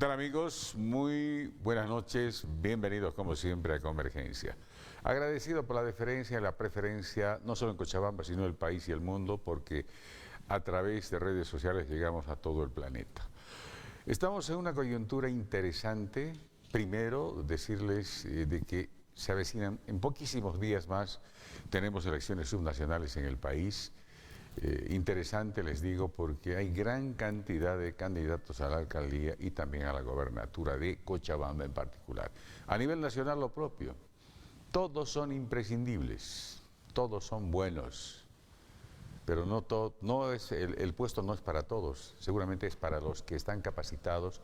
tal amigos? Muy buenas noches, bienvenidos como siempre a Convergencia. Agradecido por la deferencia y la preferencia, no solo en Cochabamba, sino en el país y el mundo, porque a través de redes sociales llegamos a todo el planeta. Estamos en una coyuntura interesante. Primero, decirles de que se avecinan en poquísimos días más, tenemos elecciones subnacionales en el país. Interesante, les digo, porque hay gran cantidad de candidatos a la alcaldía y también a la gobernatura de Cochabamba en particular. A nivel nacional lo propio. Todos son imprescindibles, todos son buenos, pero el puesto no es para todos, seguramente es para los que están capacitados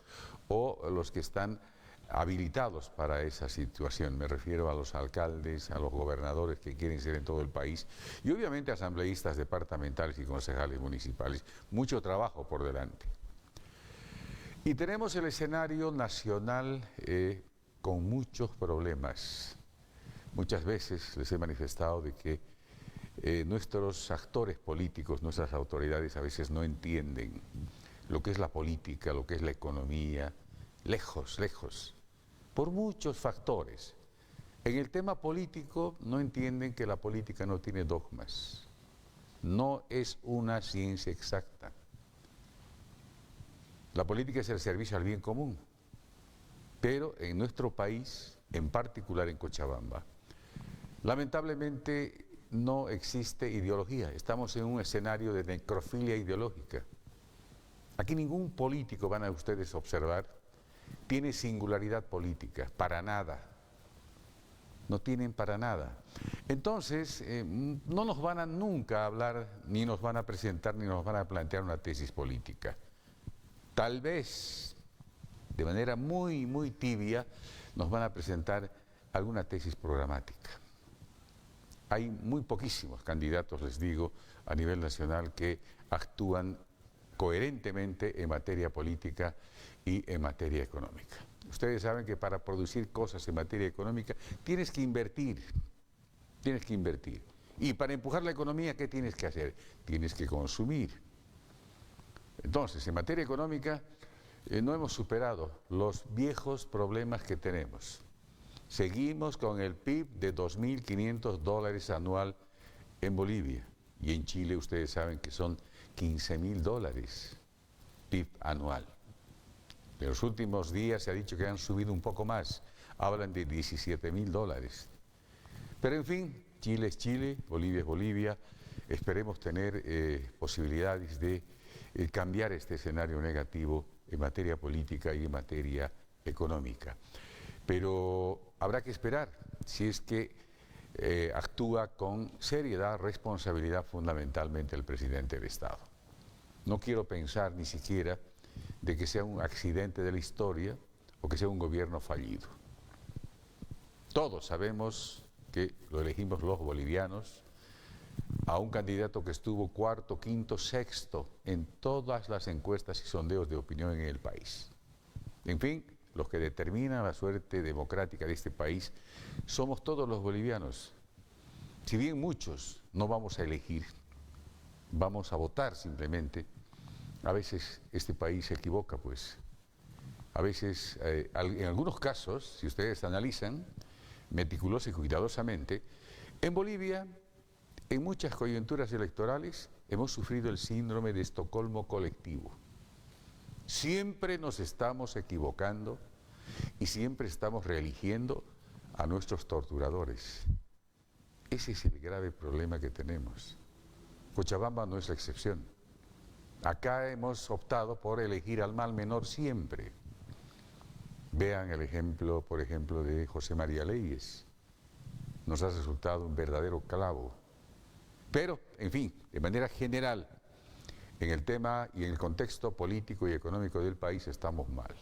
o los que están habilitados para esa situación. Me refiero a los alcaldes, a los gobernadores que quieren ser en todo el país y obviamente asambleístas departamentales y concejales municipales. Mucho trabajo por delante. Y tenemos el escenario nacional con muchos problemas. Muchas veces les he manifestado de que nuestros actores políticos, nuestras autoridades a veces no entienden lo que es la política, lo que es la economía, lejos, por muchos factores. En el tema político no entienden que la política no tiene dogmas, no es una ciencia exacta. La política es el servicio al bien común, pero en nuestro país, en particular en Cochabamba, lamentablemente no existe ideología, estamos en un escenario de necrofilia ideológica. Aquí ningún político, van a ustedes observar, tiene singularidad política, para nada. No tienen para nada. Entonces, no nos van a nunca hablar, ni nos van a presentar, ni nos van a plantear una tesis política. Tal vez, de manera muy tibia, nos van a presentar alguna tesis programática. Hay muy poquísimos candidatos, les digo, a nivel nacional que actúan coherentemente en materia política y en materia económica. Ustedes saben que para producir cosas en materia económica tienes que invertir. Y para empujar la economía, ¿qué tienes que hacer? Tienes que consumir. Entonces, en materia económica, no hemos superado los viejos problemas que tenemos. Seguimos con el PIB de $2.500 anual en Bolivia. Y en Chile ustedes saben que son $15.000 PIB anual. En los últimos días se ha dicho que han subido un poco más, hablan de $17.000. Pero en fin, Chile es Chile, Bolivia es Bolivia, esperemos tener posibilidades de cambiar este escenario negativo en materia política y en materia económica. Pero habrá que esperar si es que actúa con seriedad, responsabilidad fundamentalmente el presidente del Estado. No quiero pensar ni siquiera de que sea un accidente de la historia o que sea un gobierno fallido. Todos sabemos que lo elegimos los bolivianos a un candidato que estuvo cuarto, quinto, sexto en todas las encuestas y sondeos de opinión en el país. En fin, los que determinan la suerte democrática de este país somos todos los bolivianos. Si bien muchos no vamos a elegir, vamos a votar simplemente, a veces este país se equivoca, pues. A veces, en algunos casos, si ustedes analizan meticulosa y cuidadosamente, en Bolivia, en muchas coyunturas electorales, hemos sufrido el síndrome de Estocolmo colectivo. Siempre nos estamos equivocando y siempre estamos reeligiendo a nuestros torturadores. Ese es el grave problema que tenemos. Cochabamba no es la excepción. Acá hemos optado por elegir al mal menor siempre. Vean el ejemplo, por ejemplo, de José María Leyes. Nos ha resultado un verdadero clavo. Pero, en fin, de manera general, en el tema y en el contexto político y económico del país estamos mal.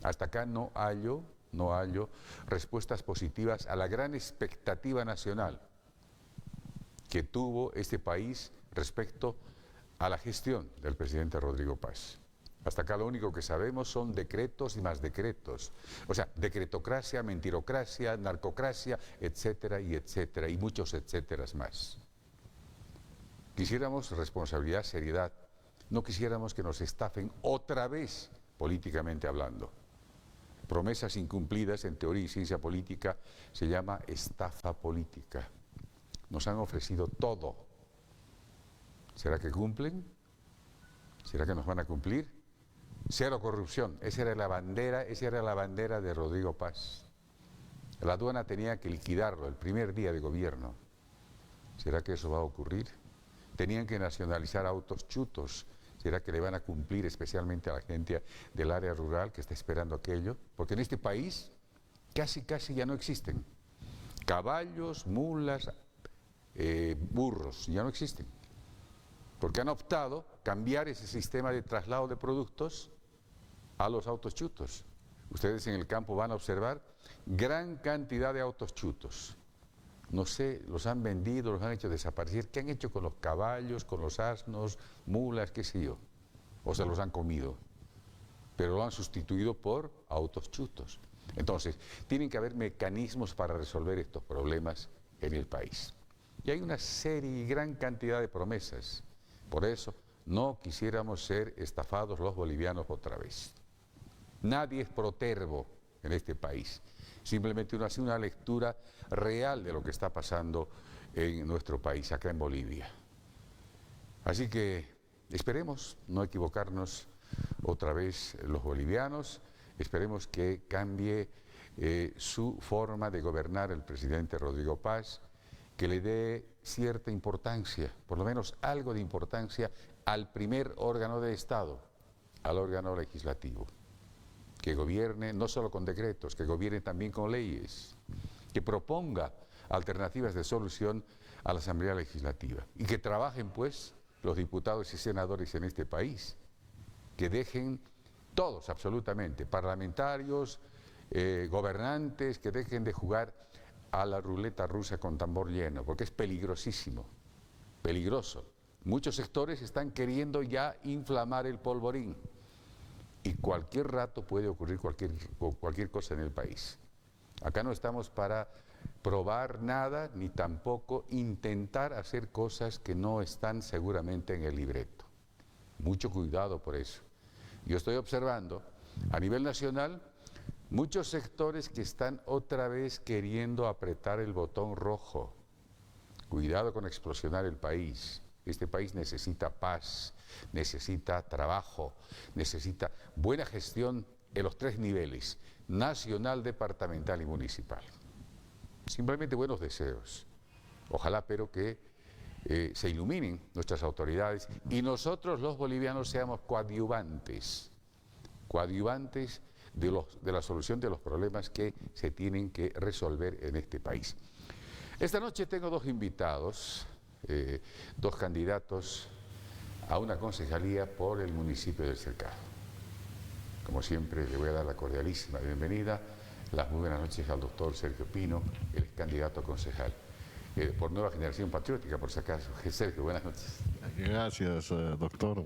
Hasta acá no hallo respuestas positivas a la gran expectativa nacional que tuvo este país respecto a la gestión del presidente Rodrigo Paz. Hasta acá lo único que sabemos son decretos y más decretos. O sea, decretocracia, mentirocracia, narcocracia, etcétera, y muchos etcéteras más. Quisiéramos responsabilidad, seriedad. No quisiéramos que nos estafen otra vez políticamente hablando. Promesas incumplidas, en teoría y ciencia política, se llama estafa política. Nos han ofrecido todo. ¿Será que cumplen? ¿Será que nos van a cumplir? Cero corrupción, esa era la bandera de Rodrigo Paz. La aduana tenía que liquidarlo el primer día de gobierno. ¿Será que eso va a ocurrir? Tenían que nacionalizar autos chutos. ¿Será que le van a cumplir especialmente a la gente del área rural que está esperando aquello? Porque en este país casi ya no existen. Caballos, mulas, burros, ya no existen. Porque han optado cambiar ese sistema de traslado de productos a los autos chutos. Ustedes en el campo van a observar gran cantidad de autos chutos. No sé, los han vendido, los han hecho desaparecer. ¿Qué han hecho con los caballos, con los asnos, mulas, qué sé yo? O se los han comido. Pero lo han sustituido por autos chutos. Entonces, tienen que haber mecanismos para resolver estos problemas en el país. Y hay una serie y gran cantidad de promesas. Por eso, no quisiéramos ser estafados los bolivianos otra vez. Nadie es protervo en este país. Simplemente uno hace una lectura real de lo que está pasando en nuestro país, acá en Bolivia. Así que esperemos no equivocarnos otra vez los bolivianos, esperemos que cambie su forma de gobernar el presidente Rodrigo Paz, que le dé cierta importancia, por lo menos algo de importancia, al primer órgano de Estado, al órgano legislativo. Que gobierne no solo con decretos, que gobierne también con leyes, que proponga alternativas de solución a la Asamblea Legislativa y que trabajen pues los diputados y senadores en este país, que dejen todos absolutamente, parlamentarios, gobernantes, que dejen de jugar a la ruleta rusa con tambor lleno, porque es peligrosísimo, peligroso. Muchos sectores están queriendo ya inflamar el polvorín. Y cualquier rato puede ocurrir cualquier cosa en el país. Acá no estamos para probar nada, ni tampoco intentar hacer cosas que no están seguramente en el libreto. Mucho cuidado por eso. Yo estoy observando a nivel nacional muchos sectores que están otra vez queriendo apretar el botón rojo. Cuidado con explosionar el país. Este país necesita paz, necesita trabajo, necesita buena gestión en los tres niveles, nacional, departamental y municipal. Simplemente buenos deseos. Ojalá, pero que se iluminen nuestras autoridades y nosotros los bolivianos seamos coadyuvantes de la solución de los problemas que se tienen que resolver en este país. Esta noche tengo dos invitados, dos candidatos a una concejalía por el municipio del Cercado. Como siempre, le voy a dar la cordialísima bienvenida, las muy buenas noches al doctor Sergio Pino, el candidato a concejal. Por Nueva Generación Patriótica, por si acaso. Sergio, buenas noches. Gracias, doctor.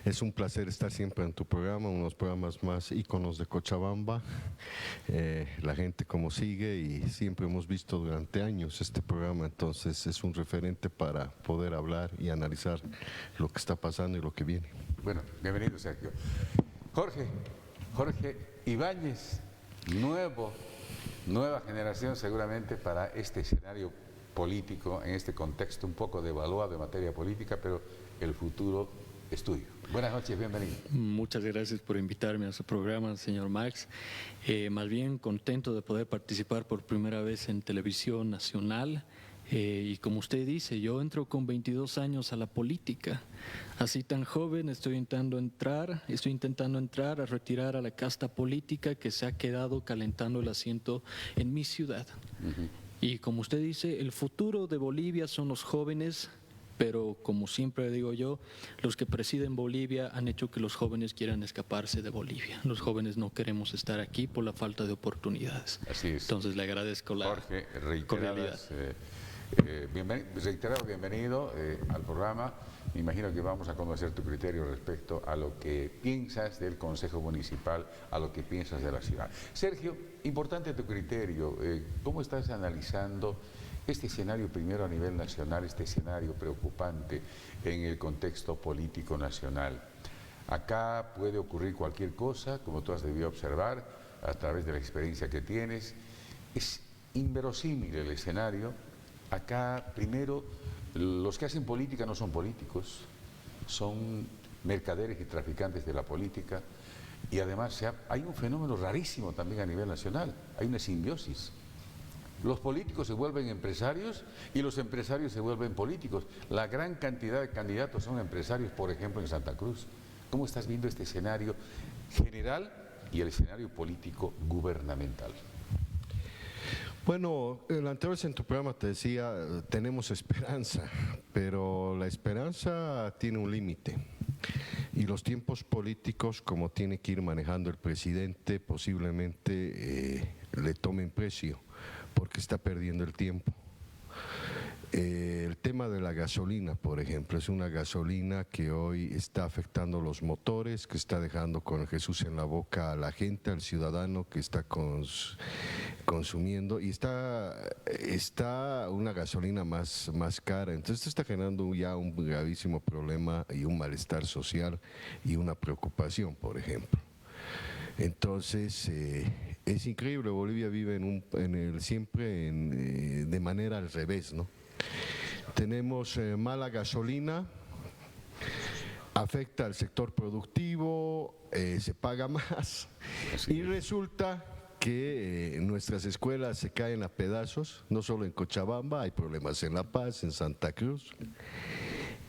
Es un placer estar siempre en tu programa, uno de los programas más íconos de Cochabamba. La gente como sigue y siempre hemos visto durante años este programa, entonces es un referente para poder hablar y analizar lo que está pasando y lo que viene. Bueno, bienvenido, Sergio. Jorge Ibáñez, nueva generación seguramente para este escenario político, en este contexto un poco devaluado en materia política, pero el futuro es tuyo. Buenas noches, bienvenido. Muchas gracias por invitarme a su programa, señor Max. Más bien contento de poder participar por primera vez en televisión nacional. Y como usted dice, yo entro con 22 años a la política. Así tan joven estoy intentando entrar a retirar a la casta política que se ha quedado calentando el asiento en mi ciudad. Y como usted dice, el futuro de Bolivia son los jóvenes, pero como siempre digo yo, los que presiden Bolivia han hecho que los jóvenes quieran escaparse de Bolivia. Los jóvenes no queremos estar aquí por la falta de oportunidades. Así es. Entonces le agradezco la Jorge, cordialidad. Reiterado bienvenido al programa. Me imagino que vamos a conocer tu criterio respecto a lo que piensas del Consejo Municipal, a lo que piensas de la ciudad. Sergio, importante tu criterio. ¿Cómo estás analizando este escenario primero a nivel nacional, este escenario preocupante en el contexto político nacional? Acá puede ocurrir cualquier cosa, como tú has debido observar a través de la experiencia que tienes. Es inverosímil el escenario. Acá, primero, los que hacen política no son políticos, son mercaderes y traficantes de la política. Y además hay un fenómeno rarísimo también a nivel nacional, hay una simbiosis. Los políticos se vuelven empresarios y los empresarios se vuelven políticos. La gran cantidad de candidatos son empresarios, por ejemplo, en Santa Cruz. ¿Cómo estás viendo este escenario general y el escenario político gubernamental? Bueno, el anterior en tu programa te decía, tenemos esperanza, pero la esperanza tiene un límite. Y los tiempos políticos, como tiene que ir manejando el presidente, posiblemente le tomen precio, porque está perdiendo el tiempo. El tema de la gasolina, por ejemplo, es una gasolina que hoy está afectando los motores, que está dejando con el Jesús en la boca a la gente, al ciudadano que está consumiendo, y está una gasolina más cara. Entonces esto está generando ya un gravísimo problema y un malestar social y una preocupación, por ejemplo. Entonces, es increíble, Bolivia vive siempre de manera al revés, ¿no? Tenemos mala gasolina, afecta al sector productivo, se paga más y resulta que nuestras escuelas se caen a pedazos, no solo en Cochabamba, hay problemas en La Paz, en Santa Cruz.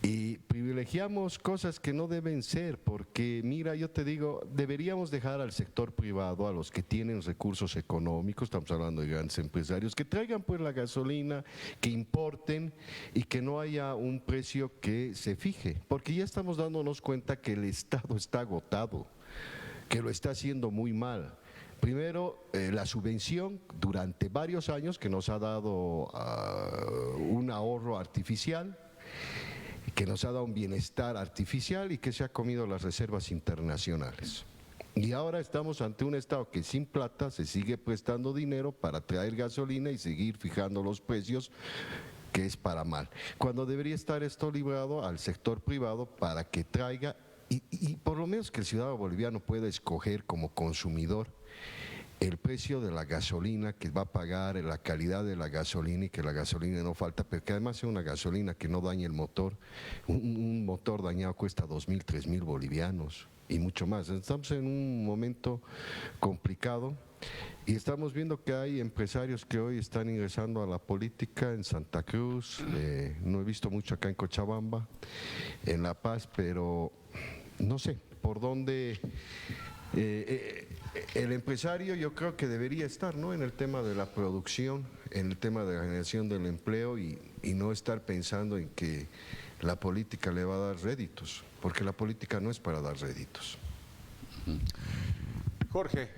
Y privilegiamos cosas que no deben ser, porque mira, yo te digo, deberíamos dejar al sector privado, a los que tienen recursos económicos, estamos hablando de grandes empresarios, que traigan pues la gasolina, que importen y que no haya un precio que se fije, porque ya estamos dándonos cuenta que el Estado está agotado, que lo está haciendo muy mal. Primero, la subvención durante varios años que nos ha dado un ahorro artificial, que nos ha dado un bienestar artificial y que se ha comido las reservas internacionales. Y ahora estamos ante un Estado que sin plata se sigue prestando dinero para traer gasolina y seguir fijando los precios, que es para mal. Cuando debería estar esto librado al sector privado para que traiga, y por lo menos que el ciudadano boliviano pueda escoger como consumidor el precio de la gasolina que va a pagar, la calidad de la gasolina y que la gasolina no falta, pero que además sea una gasolina que no dañe el motor. Un motor dañado cuesta 2.000, 3.000 bolivianos y mucho más. Estamos en un momento complicado y estamos viendo que hay empresarios que hoy están ingresando a la política en Santa Cruz, no he visto mucho acá en Cochabamba, en La Paz, pero no sé por dónde... el empresario yo creo que debería estar, ¿no?, en el tema de la producción, en el tema de la generación del empleo y no estar pensando en que la política le va a dar réditos, porque la política no es para dar réditos. Jorge,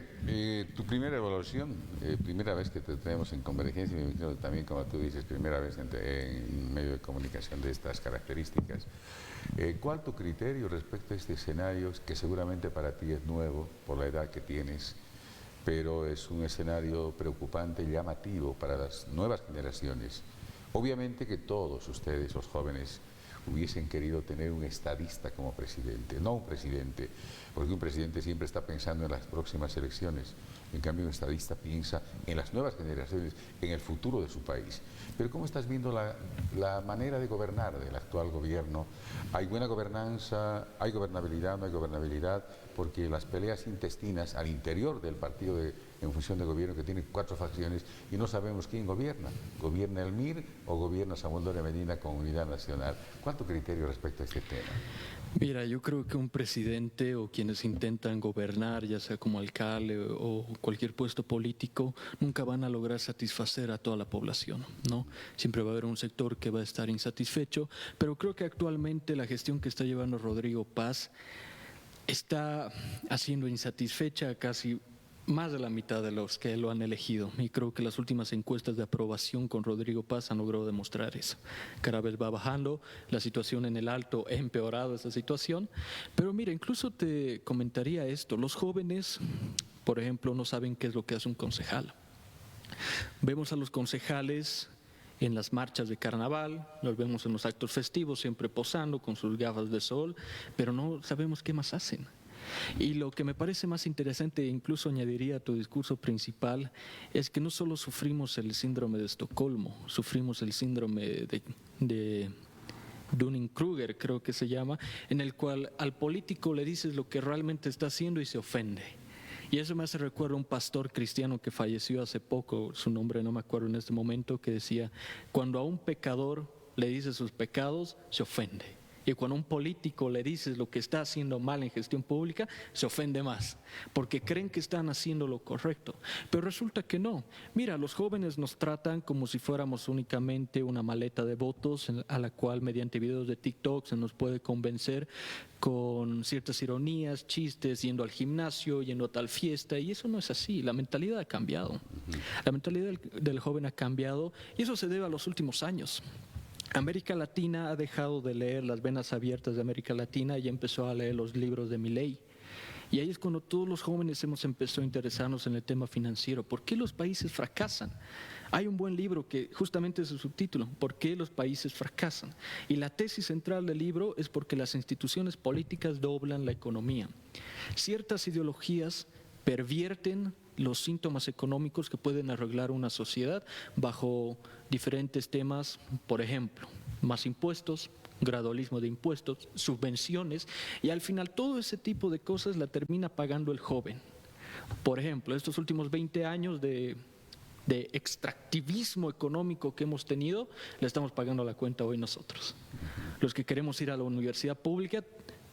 tu primera evaluación, primera vez que te tenemos en Convergencia, y también, como tú dices, primera vez en medio de comunicación de estas características. ¿Cuál tu criterio respecto a este escenario que seguramente para ti es nuevo por la edad que tienes, pero es un escenario preocupante y llamativo para las nuevas generaciones? Obviamente que todos ustedes, los jóvenes, hubiesen querido tener un estadista como presidente, no un presidente, porque un presidente siempre está pensando en las próximas elecciones. En cambio, un estadista piensa en las nuevas generaciones, en el futuro de su país. Pero ¿cómo estás viendo la manera de gobernar del actual gobierno? ¿Hay buena gobernanza? ¿Hay gobernabilidad? ¿No hay gobernabilidad? Porque las peleas intestinas al interior del partido en función de gobierno, que tiene 4 facciones, y no sabemos quién gobierna. ¿Gobierna el MIR o gobierna Samuel Doria Medina con Unidad Nacional? ¿Cuál es tu criterio respecto a este tema? Mira, yo creo que un presidente o quienes intentan gobernar, ya sea como alcalde o cualquier puesto político, nunca van a lograr satisfacer a toda la población, ¿no? Siempre va a haber un sector que va a estar insatisfecho, pero creo que actualmente la gestión que está llevando Rodrigo Paz está haciendo insatisfecha a casi más de la mitad de los que lo han elegido, y creo que las últimas encuestas de aprobación con Rodrigo Paz han logrado demostrar eso. Cada vez va bajando, la situación en el Alto ha empeorado esa situación, pero mira, incluso te comentaría esto, los jóvenes, por ejemplo, no saben qué es lo que hace un concejal. Vemos a los concejales en las marchas de carnaval, los vemos en los actos festivos, siempre posando con sus gafas de sol, pero no sabemos qué más hacen. Y lo que me parece más interesante, incluso añadiría a tu discurso principal, es que no solo sufrimos el síndrome de Estocolmo, sufrimos el síndrome de Dunning-Kruger, creo que se llama, en el cual al político le dices lo que realmente está haciendo y se ofende. Y eso me hace recuerdo a un pastor cristiano que falleció hace poco, su nombre no me acuerdo en este momento, que decía, cuando a un pecador le dices sus pecados, se ofende. Y cuando a un político le dices lo que está haciendo mal en gestión pública, se ofende más, porque creen que están haciendo lo correcto. Pero resulta que no. Mira, los jóvenes nos tratan como si fuéramos únicamente una maleta de votos a la cual mediante videos de TikTok se nos puede convencer con ciertas ironías, chistes, yendo al gimnasio, yendo a tal fiesta, y eso no es así. La mentalidad ha cambiado. La mentalidad del joven ha cambiado, y eso se debe a los últimos años. América Latina ha dejado de leer las venas abiertas de América Latina y empezó a leer los libros de Milei. Y ahí es cuando todos los jóvenes hemos empezado a interesarnos en el tema financiero. ¿Por qué los países fracasan? Hay un buen libro que justamente es el subtítulo, ¿por qué los países fracasan? Y la tesis central del libro es porque las instituciones políticas doblan la economía. Ciertas ideologías pervierten los síntomas económicos que pueden arreglar una sociedad bajo diferentes temas, por ejemplo, más impuestos, gradualismo de impuestos, subvenciones, y al final todo ese tipo de cosas la termina pagando el joven. Por ejemplo, estos últimos 20 años de extractivismo económico que hemos tenido, le estamos pagando la cuenta hoy nosotros. Los que queremos ir a la universidad pública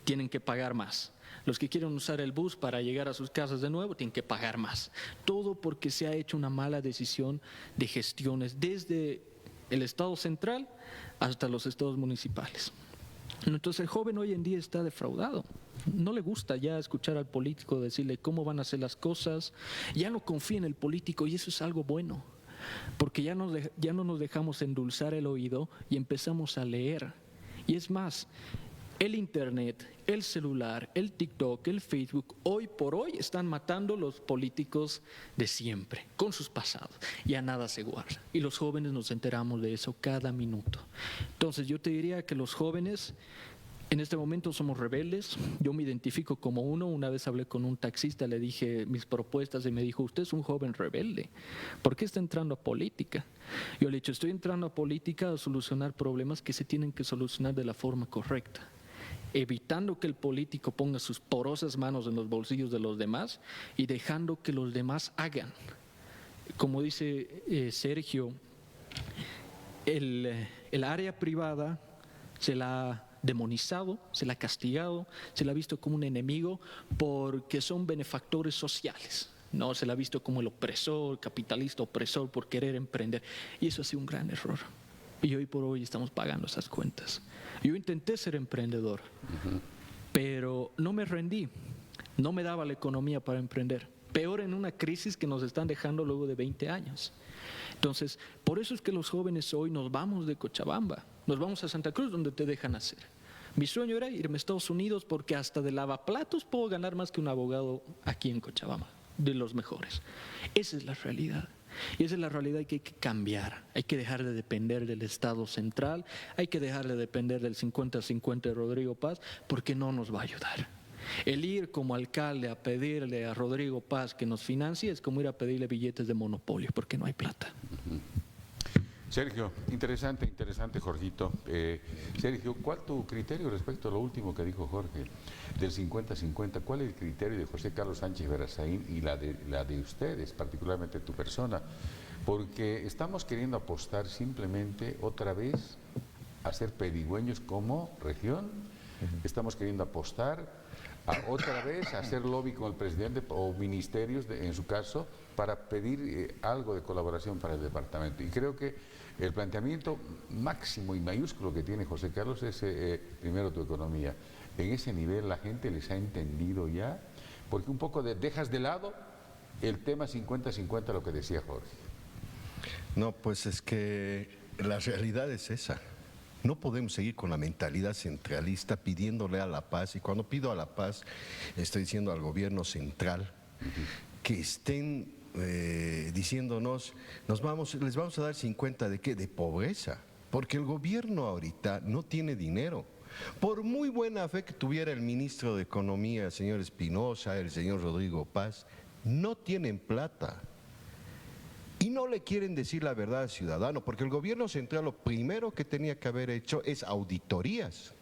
tienen que pagar más. Los que quieren usar el bus para llegar a sus casas de nuevo tienen que pagar más. Todo porque se ha hecho una mala decisión de gestiones desde el Estado central hasta los estados municipales. Entonces el joven hoy en día está defraudado. No le gusta ya escuchar al político decirle cómo van a hacer las cosas. Ya no confía en el político y eso es algo bueno. Porque ya no nos dejamos endulzar el oído y empezamos a leer. Y es más, el internet, el celular, el TikTok, el Facebook, hoy por hoy están matando los políticos de siempre, con sus pasados. Ya nada se guarda. Y los jóvenes nos enteramos de eso cada minuto. Entonces yo te diría que los jóvenes en este momento somos rebeldes. Yo me identifico como uno. Una vez hablé con un taxista, le dije mis propuestas y me dijo, usted es un joven rebelde. ¿Por qué está entrando a política? Yo le he dicho, estoy entrando a política a solucionar problemas que se tienen que solucionar de la forma correcta, evitando que el político ponga sus porosas manos en los bolsillos de los demás y dejando que los demás hagan. Como dice Sergio, el área privada se la ha demonizado, se la ha castigado, se la ha visto como un enemigo porque son benefactores sociales. No, se la ha visto como el opresor, capitalista opresor por querer emprender. Y eso ha sido un gran error. Y hoy por hoy estamos pagando esas cuentas. Yo intenté ser emprendedor, pero no me rendí. No me daba la economía para emprender. Peor en una crisis que nos están dejando luego de 20 años. Entonces, por eso es que los jóvenes hoy nos vamos de Cochabamba, nos vamos a Santa Cruz donde te dejan hacer. Mi sueño era irme a Estados Unidos porque hasta de lavaplatos puedo ganar más que un abogado aquí en Cochabamba, de los mejores. Esa es la realidad. Y esa es la realidad que hay que cambiar. Hay que dejar de depender del Estado central, hay que dejar de depender del 50-50 de Rodrigo Paz, porque no nos va a ayudar. El ir como alcalde a pedirle a Rodrigo Paz que nos financie es como ir a pedirle billetes de monopolio, porque no hay plata. Sergio, interesante, Jorgito. Sergio, ¿cuál es tu criterio respecto a lo último que dijo Jorge, del 50-50? ¿Cuál es el criterio de José Carlos Sánchez Verazaín y la de ustedes, particularmente tu persona? Porque estamos queriendo apostar simplemente otra vez a ser pedigüeños como región. Estamos queriendo apostar otra vez a hacer lobby con el presidente o ministerios, en su caso, para pedir algo de colaboración para el departamento. Y creo que el planteamiento máximo y mayúsculo que tiene José Carlos es primero tu economía. En ese nivel la gente les ha entendido ya, porque un poco dejas de lado el tema 50-50, lo que decía Jorge. No, pues es que la realidad es esa. No podemos seguir con la mentalidad centralista pidiéndole a la paz, y cuando pido a la paz estoy diciendo al gobierno central que estén diciéndonos, les vamos a dar 50 ¿de qué? De pobreza, porque el gobierno ahorita no tiene dinero. Por muy buena fe que tuviera el ministro de Economía, el señor Espinosa, el señor Rodrigo Paz, no tienen plata. Y no le quieren decir la verdad al ciudadano, porque el gobierno central lo primero que tenía que haber hecho es auditorías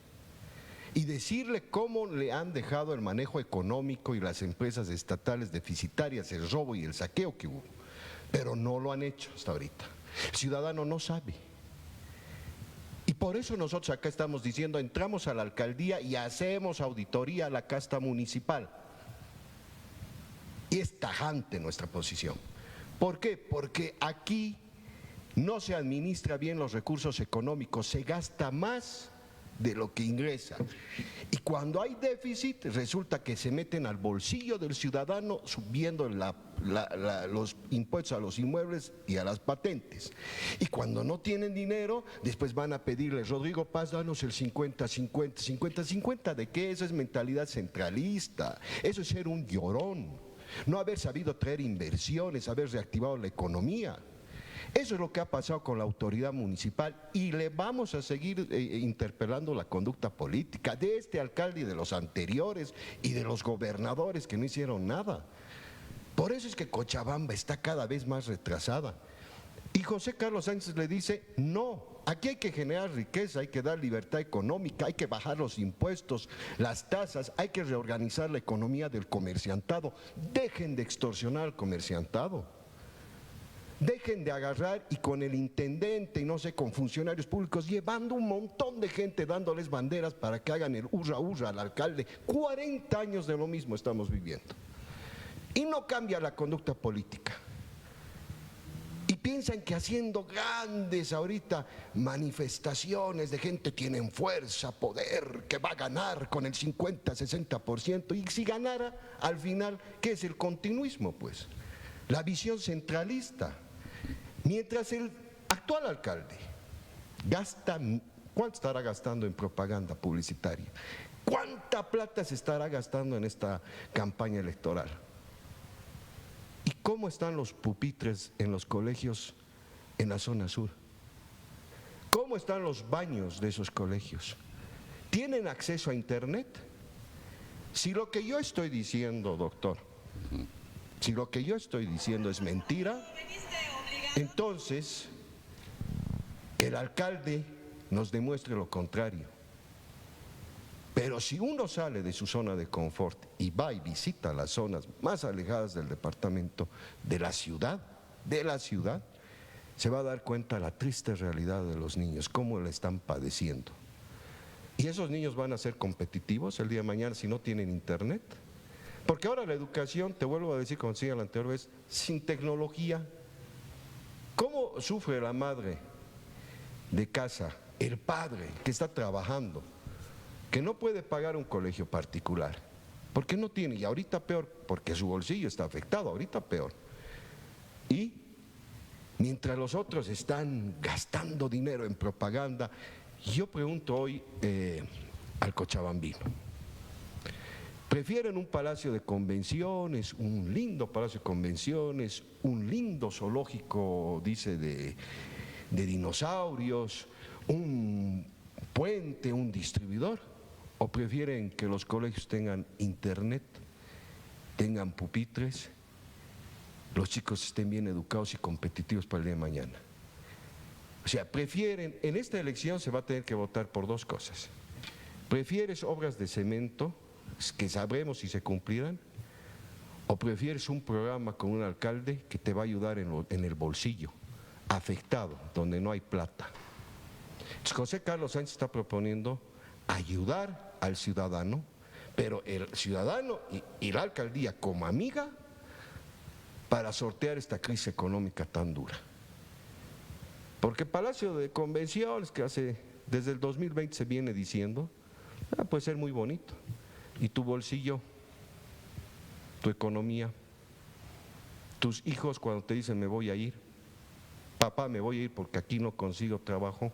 y decirle cómo le han dejado el manejo económico y las empresas estatales deficitarias, el robo y el saqueo que hubo. Pero no lo han hecho hasta ahorita. El ciudadano no sabe. Y por eso nosotros acá estamos diciendo, entramos a la alcaldía y hacemos auditoría a la casta municipal. Y es tajante nuestra posición. ¿Por qué? Porque aquí no se administra bien los recursos económicos, se gasta más de lo que ingresa. Y cuando hay déficit, resulta que se meten al bolsillo del ciudadano subiendo los impuestos a los inmuebles y a las patentes. Y cuando no tienen dinero, después van a pedirle, Rodrigo Paz, danos el 50-50. ¿50-50 de qué? Eso es mentalidad centralista, eso es ser un llorón. No haber sabido traer inversiones, haber reactivado la economía. Eso es lo que ha pasado con la autoridad municipal y le vamos a seguir interpelando la conducta política de este alcalde y de los anteriores y de los gobernadores que no hicieron nada. Por eso es que Cochabamba está cada vez más retrasada. Y José Carlos Sánchez le dice, no, aquí hay que generar riqueza, hay que dar libertad económica, hay que bajar los impuestos, las tasas, hay que reorganizar la economía del comerciantado. Dejen de extorsionar al comerciantado. Dejen de agarrar y con el intendente y no sé, con funcionarios públicos, llevando un montón de gente, dándoles banderas para que hagan el hurra hurra al alcalde. 40 años de lo mismo estamos viviendo. Y no cambia la conducta política. Y piensan que haciendo grandes ahorita manifestaciones de gente tienen fuerza, poder, que va a ganar con el 50-60%. Y si ganara, al final, ¿qué es el continuismo? Pues la visión centralista. Mientras el actual alcalde gasta, ¿cuánto estará gastando en propaganda publicitaria? ¿Cuánta plata se estará gastando en esta campaña electoral? ¿Y cómo están los pupitres en los colegios en la zona sur? ¿Cómo están los baños de esos colegios? ¿Tienen acceso a internet? Si lo que yo estoy diciendo, doctor, si lo que yo estoy diciendo es mentira, entonces que el alcalde nos demuestre lo contrario. Pero si uno sale de su zona de confort y va y visita las zonas más alejadas del departamento, de la ciudad, se va a dar cuenta de la triste realidad de los niños, cómo la están padeciendo. Y esos niños van a ser competitivos el día de mañana si no tienen internet. Porque ahora la educación, te vuelvo a decir como decía la anterior vez, sin tecnología. ¿Cómo sufre la madre de casa, el padre que está trabajando, que no puede pagar un colegio particular? Porque no tiene, y ahorita peor, porque su bolsillo está afectado, ahorita peor. Y mientras los otros están gastando dinero en propaganda, yo pregunto hoy al cochabambino, ¿prefieren un palacio de convenciones, un lindo palacio de convenciones, un lindo zoológico, dice, de dinosaurios, un puente, un distribuidor? ¿O prefieren que los colegios tengan internet, tengan pupitres, los chicos estén bien educados y competitivos para el día de mañana? O sea, prefieren, en esta elección se va a tener que votar por dos cosas. ¿Prefieres obras de cemento, que sabremos si se cumplirán? ¿O prefieres un programa con un alcalde que te va a ayudar en el bolsillo, afectado, donde no hay plata? Entonces, José Carlos Sánchez está proponiendo ayudar al ciudadano, pero el ciudadano y la alcaldía como amiga para sortear esta crisis económica tan dura. Porque Palacio de Convenciones, que desde el 2020 se viene diciendo, puede ser muy bonito. Y tu bolsillo, tu economía, tus hijos cuando te dicen me voy a ir, papá me voy a ir porque aquí no consigo trabajo,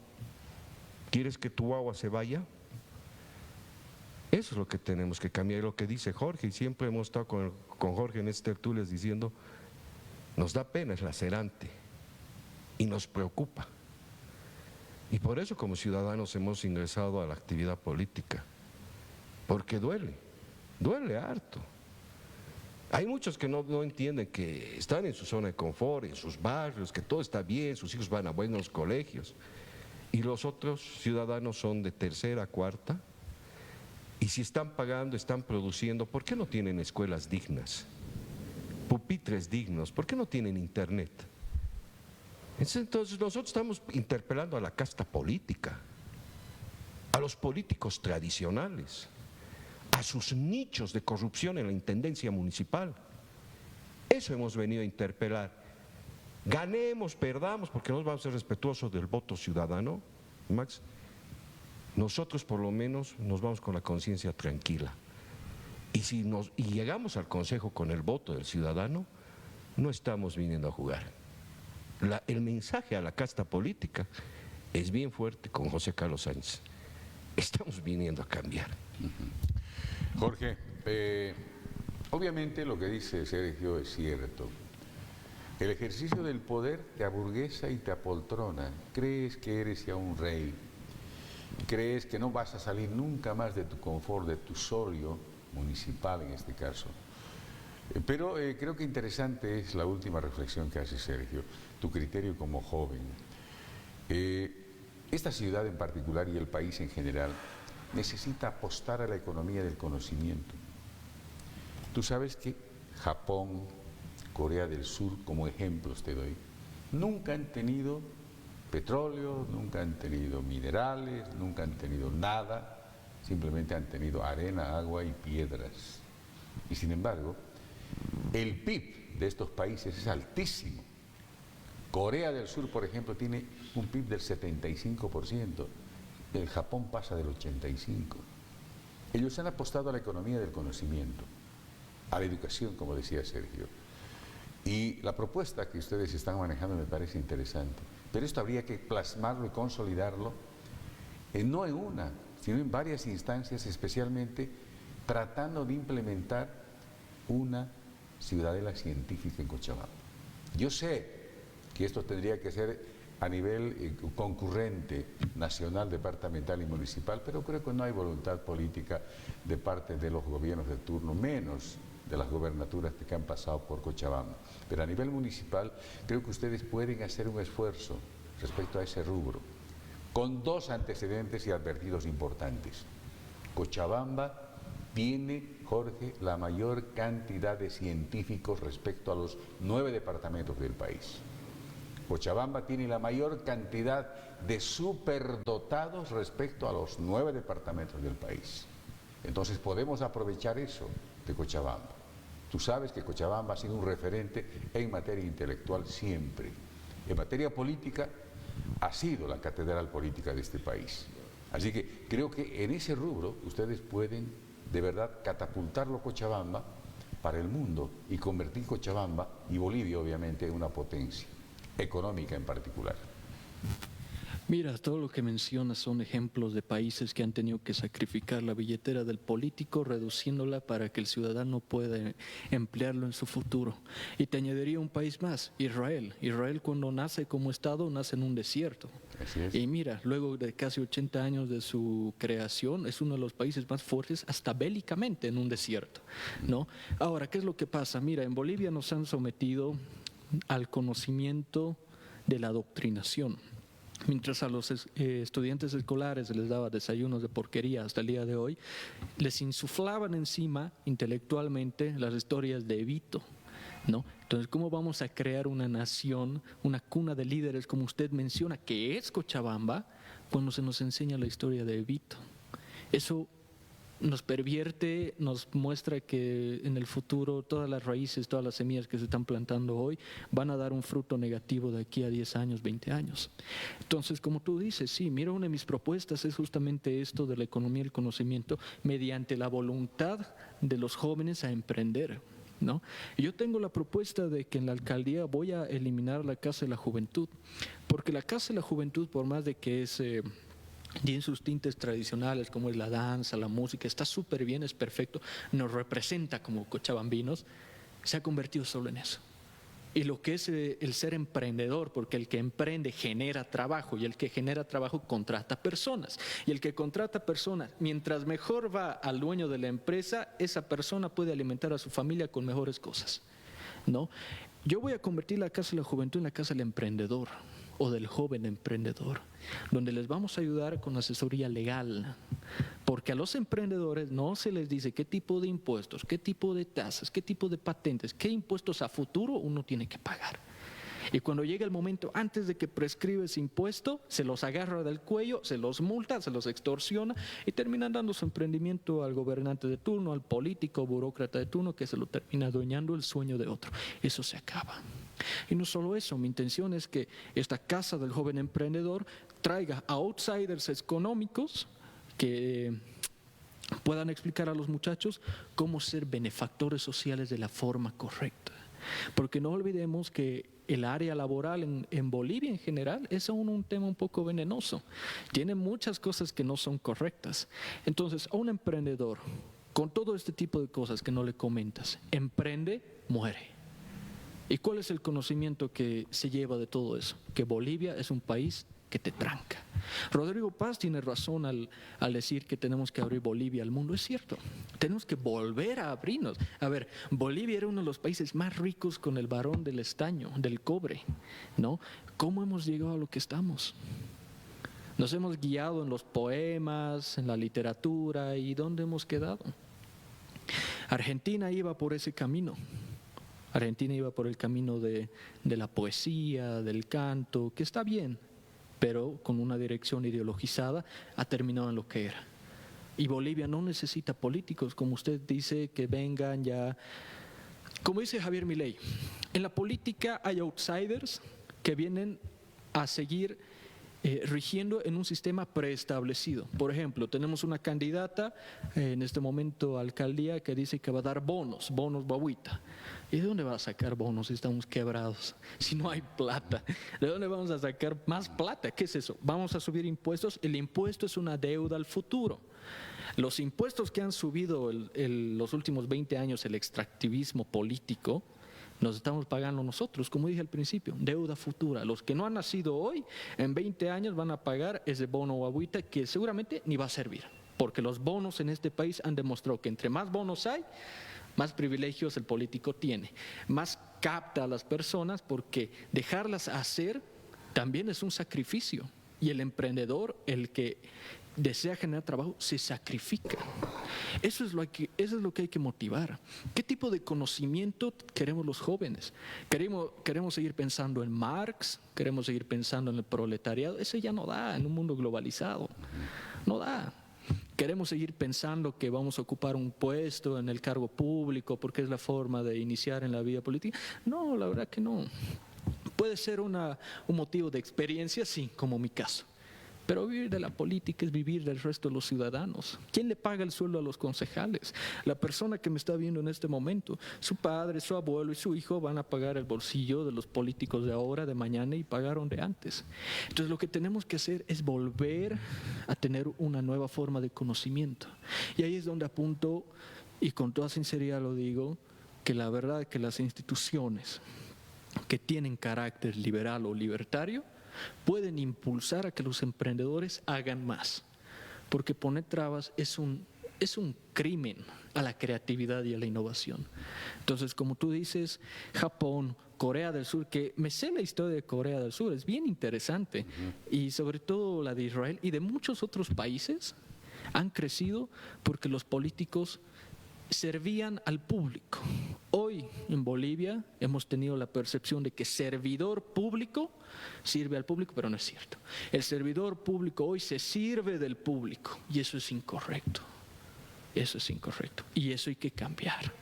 ¿quieres que tu agua se vaya? Eso es lo que tenemos que cambiar, lo que dice Jorge, y siempre hemos estado con Jorge en este tertulias diciendo, nos da pena, es lacerante y nos preocupa. Y por eso como ciudadanos hemos ingresado a la actividad política, porque duele harto. Hay muchos que no entienden que están en su zona de confort, en sus barrios, que todo está bien, sus hijos van a buenos colegios. Y los otros ciudadanos son de tercera, cuarta, y si están pagando, están produciendo, ¿por qué no tienen escuelas dignas? Pupitres dignos, ¿por qué no tienen internet? Entonces nosotros estamos interpelando a la casta política, a los políticos tradicionales, a sus nichos de corrupción en la intendencia municipal. Eso hemos venido a interpelar. Ganemos, perdamos, porque nos vamos a ser respetuosos del voto ciudadano, Max. Nosotros por lo menos nos vamos con la conciencia tranquila. Y si llegamos al Consejo con el voto del ciudadano, no estamos viniendo a jugar. El mensaje a la casta política es bien fuerte con José Carlos Sáenz. Estamos viniendo a cambiar. Jorge, obviamente lo que dice Sergio es cierto. El ejercicio del poder te aburguesa y te apoltrona. Crees que eres ya un rey. Crees que no vas a salir nunca más de tu confort, de tu solio municipal en este caso. Pero creo que interesante es la última reflexión que hace Sergio, tu criterio como joven. Esta ciudad en particular y el país en general necesita apostar a la economía del conocimiento. Tú sabes que Japón, Corea del Sur, como ejemplos te doy, nunca han tenido petróleo, nunca han tenido minerales, nunca han tenido nada, simplemente han tenido arena, agua y piedras. Y sin embargo, el PIB de estos países es altísimo. Corea del Sur, por ejemplo, tiene un PIB del 75%, el Japón pasa del 85%. Ellos han apostado a la economía del conocimiento, a la educación, como decía Sergio. Y la propuesta que ustedes están manejando me parece interesante, pero esto habría que plasmarlo y consolidarlo, no en una, sino en varias instancias, especialmente tratando de implementar una ciudadela científica en Cochabamba. Yo sé que esto tendría que ser a nivel concurrente, nacional, departamental y municipal, pero creo que no hay voluntad política de parte de los gobiernos de turno, menos de las gobernaturas que han pasado por Cochabamba. Pero a nivel municipal creo que ustedes pueden hacer un esfuerzo respecto a ese rubro, con dos antecedentes y advertidos importantes. Cochabamba tiene, Jorge, la mayor cantidad de científicos respecto a los 9 departamentos del país. Cochabamba tiene la mayor cantidad de superdotados respecto a los 9 departamentos del país. Entonces podemos aprovechar eso de Cochabamba. Tú sabes que Cochabamba ha sido un referente en materia intelectual siempre. En materia política ha sido la catedral política de este país. Así que creo que en ese rubro ustedes pueden de verdad catapultarlo Cochabamba para el mundo y convertir Cochabamba y Bolivia obviamente en una potencia económica en particular. Mira, todo lo que mencionas son ejemplos de países que han tenido que sacrificar la billetera del político, reduciéndola para que el ciudadano pueda emplearlo en su futuro. Y te añadiría un país más, Israel. Israel cuando nace como Estado, nace en un desierto. Así es. Y mira, luego de casi 80 años de su creación, es uno de los países más fuertes, hasta bélicamente, en un desierto, ¿no? Ahora, ¿qué es lo que pasa? Mira, en Bolivia nos han sometido al conocimiento de la adoctrinación. Mientras a los estudiantes escolares les daba desayunos de porquería hasta el día de hoy, les insuflaban encima intelectualmente las historias de Evito, ¿no? Entonces, ¿cómo vamos a crear una nación, una cuna de líderes como usted menciona, que es Cochabamba, cuando se nos enseña la historia de Evito? Eso nos pervierte, nos muestra que en el futuro todas las raíces, todas las semillas que se están plantando hoy van a dar un fruto negativo de aquí a 10 años, 20 años. Entonces, como tú dices, sí, mira, una de mis propuestas es justamente esto de la economía del conocimiento mediante la voluntad de los jóvenes a emprender, ¿no? Yo tengo la propuesta de que en la alcaldía voy a eliminar la Casa de la Juventud, porque la Casa de la Juventud, por más de que es... y en sus tintes tradicionales como es la danza, la música, está súper bien, es perfecto, nos representa como cochabambinos, se ha convertido solo en eso. y lo que es el ser emprendedor, porque el que emprende genera trabajo y el que genera trabajo contrata personas. Y el que contrata personas, mientras mejor va al dueño de la empresa, esa persona puede alimentar a su familia con mejores cosas, ¿no? Yo voy a convertir la Casa de la Juventud en la Casa del Emprendedor o del Joven Emprendedor, donde les vamos a ayudar con asesoría legal, porque a los emprendedores no se les dice qué tipo de impuestos, qué tipo de tasas, qué tipo de patentes, qué impuestos a futuro uno tiene que pagar. Y cuando llega el momento, antes de que prescribe ese impuesto, se los agarra del cuello, se los multa, se los extorsiona y terminan dando su emprendimiento al gobernante de turno, al político, burócrata de turno, que se lo termina adueñando el sueño de otro. Eso se acaba. Y no solo eso, mi intención es que esta Casa del Joven Emprendedor traiga outsiders económicos que puedan explicar a los muchachos cómo ser benefactores sociales de la forma correcta. Porque no olvidemos que el área laboral en Bolivia en general es aún un tema un poco venenoso. Tiene muchas cosas que no son correctas. Entonces, a un emprendedor, con todo este tipo de cosas que no le comentas, emprende, muere. ¿Y cuál es el conocimiento que se lleva de todo eso? Que Bolivia es un país que te tranca. Rodrigo Paz tiene razón al decir que tenemos que abrir Bolivia al mundo. Es cierto, tenemos que volver a abrirnos. A ver, Bolivia era uno de los países más ricos con el varón del estaño, del cobre, ¿no? ¿Cómo hemos llegado a lo que estamos? Nos hemos guiado en los poemas, en la literatura, ¿y dónde hemos quedado? Argentina iba por ese camino. Argentina iba por el camino de la poesía, del canto, que está bien, pero con una dirección ideologizada ha terminado en lo que era. Y Bolivia no necesita políticos, como usted dice, que vengan ya. Como dice Javier Milei, en la política hay outsiders que vienen a seguir rigiendo en un sistema preestablecido. Por ejemplo, tenemos una candidata en este momento a alcaldía que dice que va a dar bonos guagüita. ¿Y de dónde va a sacar bonos si estamos quebrados? Si no hay plata, ¿de dónde vamos a sacar más plata? ¿Qué es eso? Vamos a subir impuestos. El impuesto es una deuda al futuro. Los impuestos que han subido los últimos 20 años, el extractivismo político, nos estamos pagando nosotros, como dije al principio, deuda futura. Los que no han nacido hoy, en 20 años van a pagar ese bono o agüita que seguramente ni va a servir, porque los bonos en este país han demostrado que entre más bonos hay, más privilegios el político tiene, más capta a las personas, porque dejarlas hacer también es un sacrificio. Y el emprendedor, el que desea generar trabajo, se sacrifica. Eso es lo que hay que motivar. ¿Qué tipo de conocimiento queremos los jóvenes? ¿Queremos seguir pensando en Marx? ¿Queremos seguir pensando en el proletariado? Eso ya no da en un mundo globalizado. No da. ¿Queremos seguir pensando que vamos a ocupar un puesto en el cargo público porque es la forma de iniciar en la vida política? No, la verdad que no. Puede ser un motivo de experiencia, sí, como mi caso. Pero vivir de la política es vivir del resto de los ciudadanos. ¿Quién le paga el sueldo a los concejales? La persona que me está viendo en este momento, su padre, su abuelo y su hijo van a pagar el bolsillo de los políticos de ahora, de mañana, y pagaron de antes. Entonces lo que tenemos que hacer es volver a tener una nueva forma de conocimiento. Y ahí es donde apunto, y con toda sinceridad lo digo, que la verdad es que las instituciones que tienen carácter liberal o libertario pueden impulsar a que los emprendedores hagan más, porque poner trabas es un crimen a la creatividad y a la innovación. Entonces, como tú dices, Japón, Corea del Sur, que me sé la historia de Corea del Sur, es bien interesante, y sobre todo la de Israel y de muchos otros países, han crecido porque los políticos servían al público. Hoy en Bolivia hemos tenido la percepción de que servidor público sirve al público, pero no es cierto. El servidor público hoy se sirve del público y eso es incorrecto. Eso es incorrecto y eso hay que cambiar.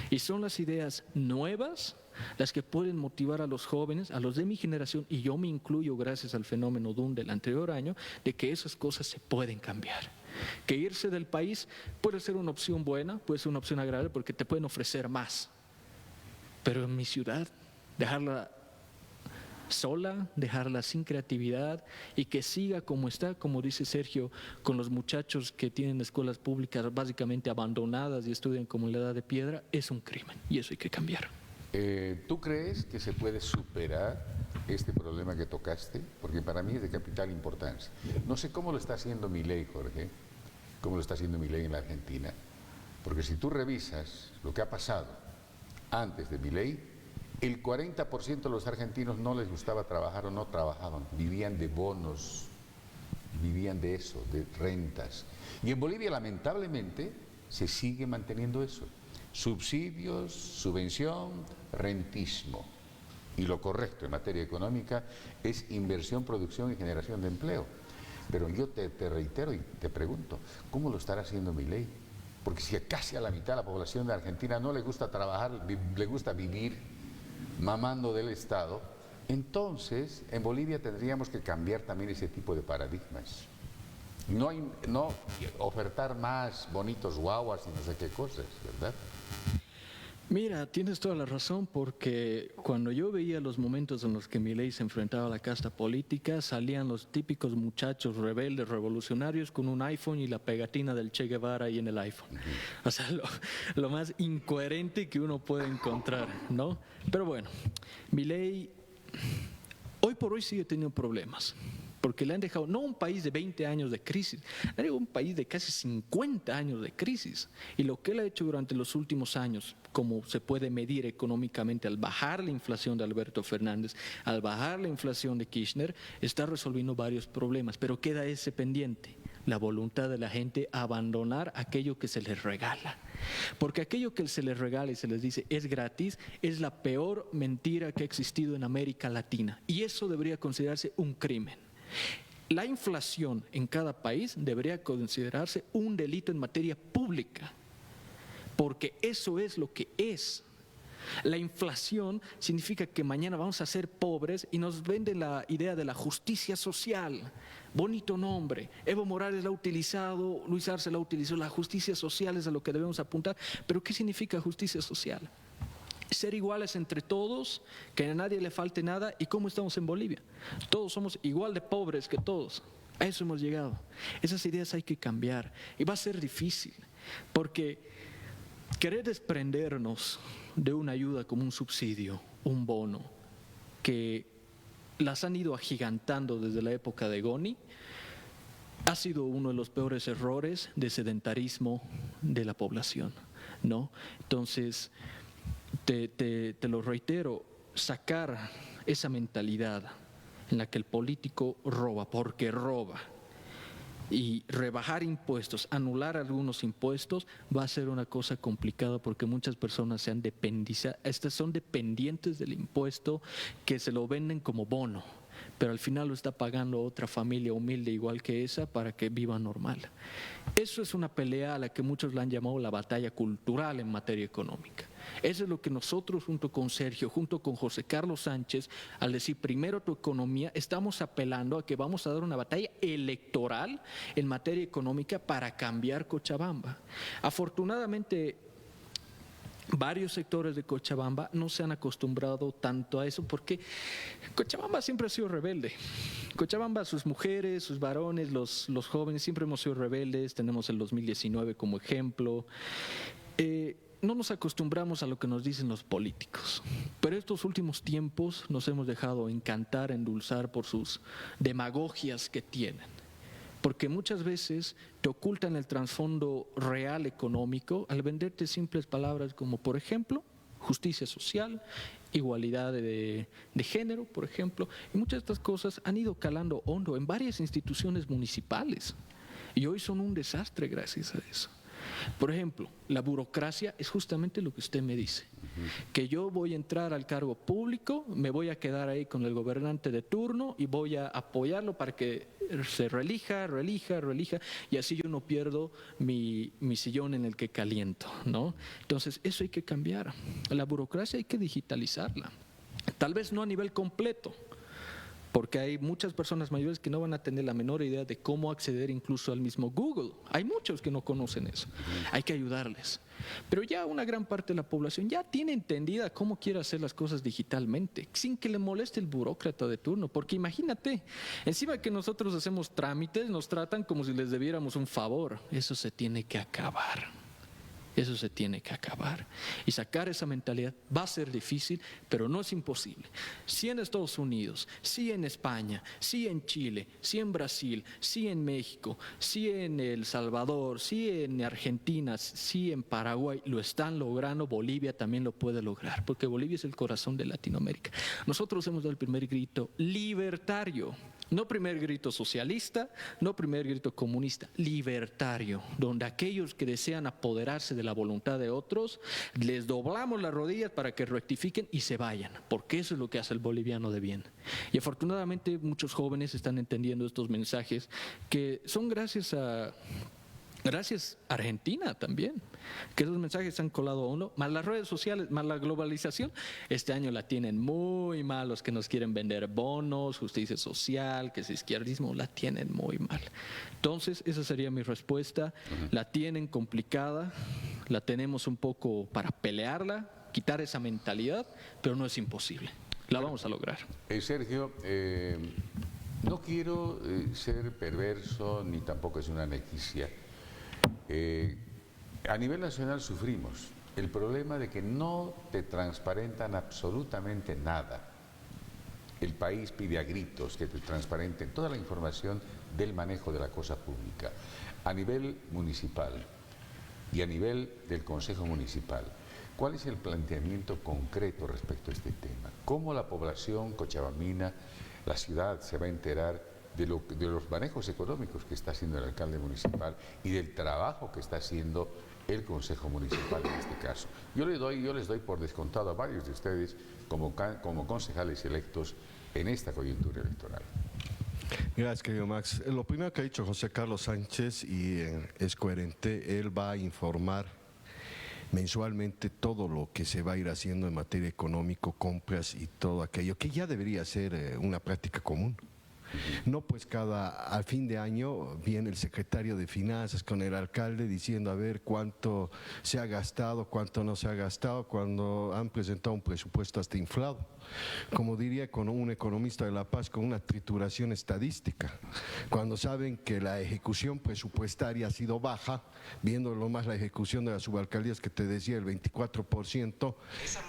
Y son las ideas nuevas las que pueden motivar a los jóvenes, a los de mi generación, y yo me incluyo gracias al fenómeno DUN del anterior año, de que esas cosas se pueden cambiar. Que irse del país puede ser una opción buena, puede ser una opción agradable porque te pueden ofrecer más. Pero en mi ciudad, dejarla sola, dejarla sin creatividad y que siga como está, como dice Sergio, con los muchachos que tienen escuelas públicas básicamente abandonadas y estudian como en la edad de piedra, es un crimen y eso hay que cambiar. ¿Tú crees que se puede superar este problema que tocaste? Porque para mí es de capital importancia. No sé cómo lo está haciendo Milei, Jorge, cómo lo está haciendo Milei en la Argentina, porque si tú revisas lo que ha pasado antes de Milei, el 40% de los argentinos no les gustaba trabajar o no trabajaban, vivían de bonos, vivían de eso, de rentas. Y en Bolivia, lamentablemente, se sigue manteniendo eso. Subsidios, subvención, rentismo. Y lo correcto en materia económica es inversión, producción y generación de empleo. Pero yo te reitero y te pregunto, ¿cómo lo estará haciendo Milei? Porque si casi a la mitad de la población de Argentina no le gusta trabajar, le gusta vivir mamando del Estado, entonces en Bolivia tendríamos que cambiar también ese tipo de paradigmas. No ofertar más bonitos guaguas y no sé qué cosas, ¿verdad? Mira, tienes toda la razón, porque cuando yo veía los momentos en los que Milei se enfrentaba a la casta política, salían los típicos muchachos rebeldes, revolucionarios, con un iPhone y la pegatina del Che Guevara ahí en el iPhone. O sea, lo más incoherente que uno puede encontrar, ¿no? Pero bueno, Milei hoy por hoy sigue teniendo problemas, porque le han dejado no un país de 20 años de crisis, le han dejado un país de casi 50 años de crisis. Y lo que él ha hecho durante los últimos años, como se puede medir económicamente al bajar la inflación de Alberto Fernández, al bajar la inflación de Kirchner, está resolviendo varios problemas, pero queda ese pendiente, la voluntad de la gente a abandonar aquello que se les regala. Porque aquello que se les regala y se les dice es gratis, es la peor mentira que ha existido en América Latina. Y eso debería considerarse un crimen. La inflación en cada país debería considerarse un delito en materia pública, porque eso es lo que es. La inflación significa que mañana vamos a ser pobres y nos venden la idea de la justicia social. Bonito nombre. Evo Morales la ha utilizado, Luis Arce la utilizó. La justicia social es a lo que debemos apuntar. Pero ¿qué significa justicia social? Ser iguales entre todos, que a nadie le falte nada. ¿Y cómo estamos en Bolivia? Todos somos igual de pobres que todos. A eso hemos llegado. Esas ideas hay que cambiar y va a ser difícil, porque querer desprendernos de una ayuda como un subsidio, un bono, que las han ido agigantando desde la época de Goni, ha sido uno de los peores errores de sedentarismo de la población, ¿no? Entonces, te lo reitero, sacar esa mentalidad en la que el político roba porque roba y rebajar impuestos, anular algunos impuestos, va a ser una cosa complicada, porque muchas personas son dependientes del impuesto, que se lo venden como bono, pero al final lo está pagando otra familia humilde igual que esa para que viva normal. Eso es una pelea a la que muchos la han llamado la batalla cultural en materia económica. Eso es lo que nosotros, junto con Sergio, junto con José Carlos Sánchez, al decir primero tu economía, estamos apelando a que vamos a dar una batalla electoral en materia económica para cambiar Cochabamba. Afortunadamente, varios sectores de Cochabamba no se han acostumbrado tanto a eso, porque Cochabamba siempre ha sido rebelde. Cochabamba, sus mujeres, sus varones, los jóvenes, siempre hemos sido rebeldes. Tenemos el 2019 como ejemplo. No nos acostumbramos a lo que nos dicen los políticos, pero estos últimos tiempos nos hemos dejado encantar, endulzar por sus demagogias que tienen, porque muchas veces te ocultan el trasfondo real económico al venderte simples palabras como, por ejemplo, justicia social, igualdad de género, por ejemplo, y muchas de estas cosas han ido calando hondo en varias instituciones municipales y hoy son un desastre gracias a eso. Por ejemplo, la burocracia es justamente lo que usted me dice, que yo voy a entrar al cargo público, me voy a quedar ahí con el gobernante de turno y voy a apoyarlo para que se reelija, y así yo no pierdo mi sillón en el que caliento, ¿no? Entonces, eso hay que cambiar. La burocracia hay que digitalizarla, tal vez no a nivel completo, porque hay muchas personas mayores que no van a tener la menor idea de cómo acceder incluso al mismo Google. Hay muchos que no conocen eso. Hay que ayudarles. Pero ya una gran parte de la población ya tiene entendida cómo quiere hacer las cosas digitalmente, sin que le moleste el burócrata de turno. Porque imagínate, encima que nosotros hacemos trámites, nos tratan como si les debiéramos un favor. Eso se tiene que acabar. Eso se tiene que acabar. Y sacar esa mentalidad va a ser difícil, pero no es imposible. Sí en Estados Unidos, sí en España, sí en Chile, sí en Brasil, sí en México, sí en El Salvador, sí en Argentina, sí en Paraguay, lo están logrando. Bolivia también lo puede lograr, porque Bolivia es el corazón de Latinoamérica. Nosotros hemos dado el primer grito libertario. No primer grito socialista, no primer grito comunista, libertario, donde aquellos que desean apoderarse de la voluntad de otros, les doblamos las rodillas para que rectifiquen y se vayan, porque eso es lo que hace el boliviano de bien. Y afortunadamente muchos jóvenes están entendiendo estos mensajes que son gracias a Argentina también, que esos mensajes se han colado a uno, más las redes sociales, más la globalización. Este año la tienen muy mal los que nos quieren vender bonos, justicia social, que es izquierdismo, la tienen muy mal. Entonces, esa sería mi respuesta. La tienen complicada, la tenemos un poco para pelearla, quitar esa mentalidad, pero no es imposible. La vamos a lograr. Sergio, no quiero ser perverso ni tampoco es una nequicia. A nivel nacional sufrimos el problema de que no te transparentan absolutamente nada. El país pide a gritos que te transparenten toda la información del manejo de la cosa pública. A nivel municipal y a nivel del Consejo Municipal, ¿cuál es el planteamiento concreto respecto a este tema? ¿Cómo la población cochabambina, la ciudad, se va a enterar de los manejos económicos que está haciendo el alcalde municipal y del trabajo que está haciendo el Consejo Municipal en este caso? Yo les doy por descontado a varios de ustedes como concejales electos en esta coyuntura electoral. Gracias, querido Max. Lo primero que ha dicho José Carlos Sánchez, y es coherente, él va a informar mensualmente todo lo que se va a ir haciendo en materia económico, compras y todo aquello, que ya debería ser una práctica común. No, pues al fin de año viene el secretario de Finanzas con el alcalde diciendo a ver cuánto se ha gastado, cuánto no se ha gastado, cuando han presentado un presupuesto hasta inflado. Como diría con un economista de La Paz, con una trituración estadística. Cuando saben que la ejecución presupuestaria ha sido baja, viendo lo más la ejecución de las subalcaldías que te decía, el 24%,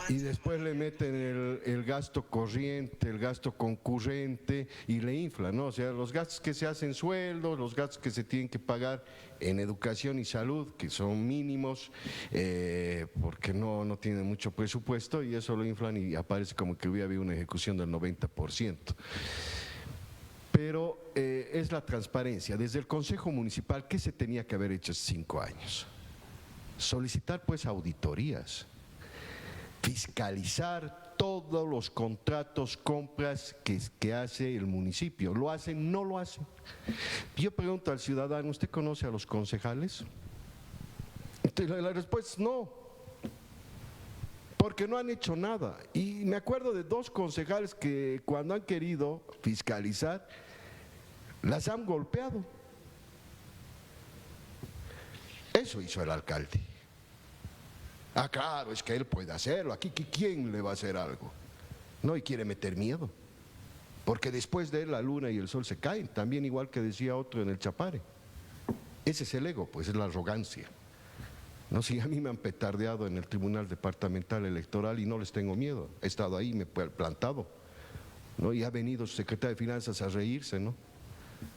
y después le meten el gasto corriente, el gasto concurrente y le inflan, ¿no? O sea, los gastos que se hacen sueldos, los gastos que se tienen que pagar en educación y salud, que son mínimos, porque no tienen mucho presupuesto, y eso lo inflan y aparece como que hubiera habido una ejecución del 90%. Pero es la transparencia. Desde el Consejo Municipal, ¿qué se tenía que haber hecho hace 5 años? Solicitar pues auditorías, fiscalizar todos los contratos, compras que hace el municipio. ¿Lo hacen? ¿No lo hacen? Yo pregunto al ciudadano, ¿usted conoce a los concejales? La respuesta es no, porque no han hecho nada. Y me acuerdo de 2 concejales que cuando han querido fiscalizar, las han golpeado. Eso hizo el alcalde. Ah, claro, es que él puede hacerlo. Aquí, ¿quién le va a hacer algo? No, y quiere meter miedo. Porque después de él la luna y el sol se caen, también igual que decía otro en el Chapare. Ese es el ego, pues es la arrogancia. No, si a mí me han petardeado en el Tribunal Departamental Electoral y no les tengo miedo. He estado ahí, me he plantado, ¿no? Y ha venido su secretario de Finanzas a reírse, ¿no?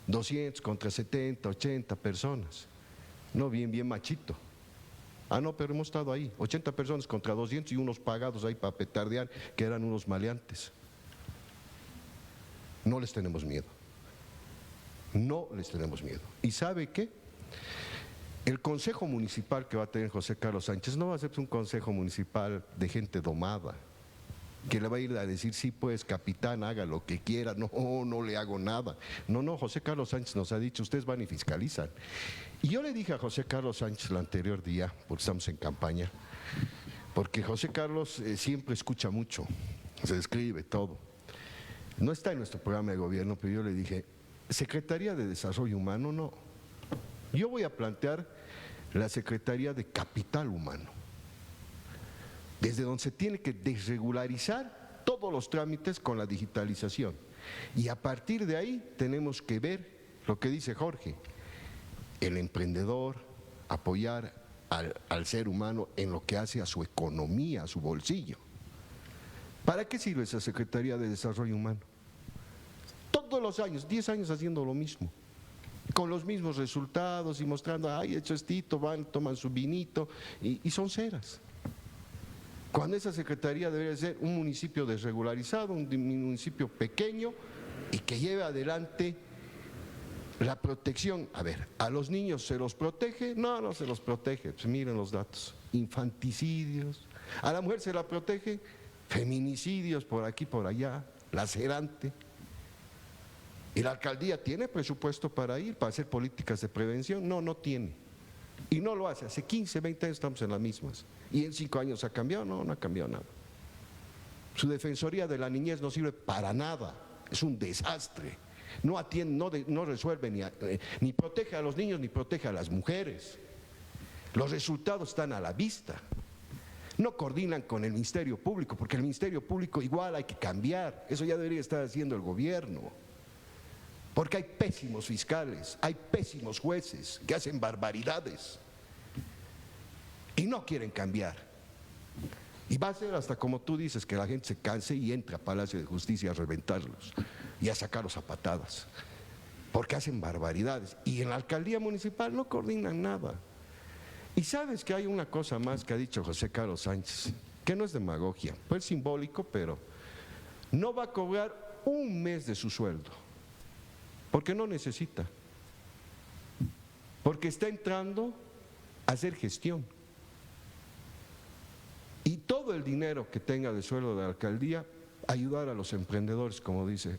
200 contra 70, 80 personas. No, bien machito. Ah, no, pero hemos estado ahí, 80 personas contra 200 y unos pagados ahí para petardear, que eran unos maleantes. No les tenemos miedo. No les tenemos miedo. ¿Y sabe qué? El Consejo Municipal que va a tener José Carlos Sánchez no va a ser un Consejo Municipal de gente domada, que le va a ir a decir, sí, pues, capitán, haga lo que quiera. No le hago nada. No, José Carlos Sánchez nos ha dicho, ustedes van y fiscalizan. Y yo le dije a José Carlos Sánchez el anterior día, porque estamos en campaña, porque José Carlos siempre escucha mucho, se escribe todo. No está en nuestro programa de gobierno, pero yo le dije, Secretaría de Desarrollo Humano, no. Yo voy a plantear la Secretaría de Capital Humano, desde donde se tiene que desregularizar todos los trámites con la digitalización. Y a partir de ahí tenemos que ver lo que dice Jorge, el emprendedor, apoyar al ser humano en lo que hace a su economía, a su bolsillo. ¿Para qué sirve esa Secretaría de Desarrollo Humano? Todos los años, 10 años haciendo lo mismo, con los mismos resultados y mostrando, ay, hecho estito, van, toman su vinito y son ceras. Cuando esa Secretaría debería ser un municipio desregularizado, un municipio pequeño y que lleve adelante la protección. A ver, ¿a los niños se los protege? No, no se los protege, pues miren los datos, infanticidios. ¿A la mujer se la protege? Feminicidios por aquí, por allá, lacerante. ¿Y la alcaldía tiene presupuesto para ir, para hacer políticas de prevención? No, no tiene. Y no lo hace. Hace 15, 20 años estamos en las mismas. ¿Y en 5 años ha cambiado? No, no ha cambiado nada. Su Defensoría de la Niñez no sirve para nada. Es un desastre. No atiende, no resuelve ni protege a los niños ni protege a las mujeres. Los resultados están a la vista. No coordinan con el Ministerio Público, porque el Ministerio Público igual hay que cambiar. Eso ya debería estar haciendo el gobierno. Porque hay pésimos fiscales, hay pésimos jueces que hacen barbaridades y no quieren cambiar. Y va a ser hasta como tú dices, que la gente se canse y entre a Palacio de Justicia a reventarlos y a sacarlos a patadas, porque hacen barbaridades. Y en la alcaldía municipal no coordinan nada. Y sabes que hay una cosa más que ha dicho José Carlos Sánchez, que no es demagogia, pues simbólico, pero no va a cobrar un mes de su sueldo, porque no necesita, porque está entrando a hacer gestión. Y todo el dinero que tenga de sueldo de la alcaldía, ayudar a los emprendedores, como dice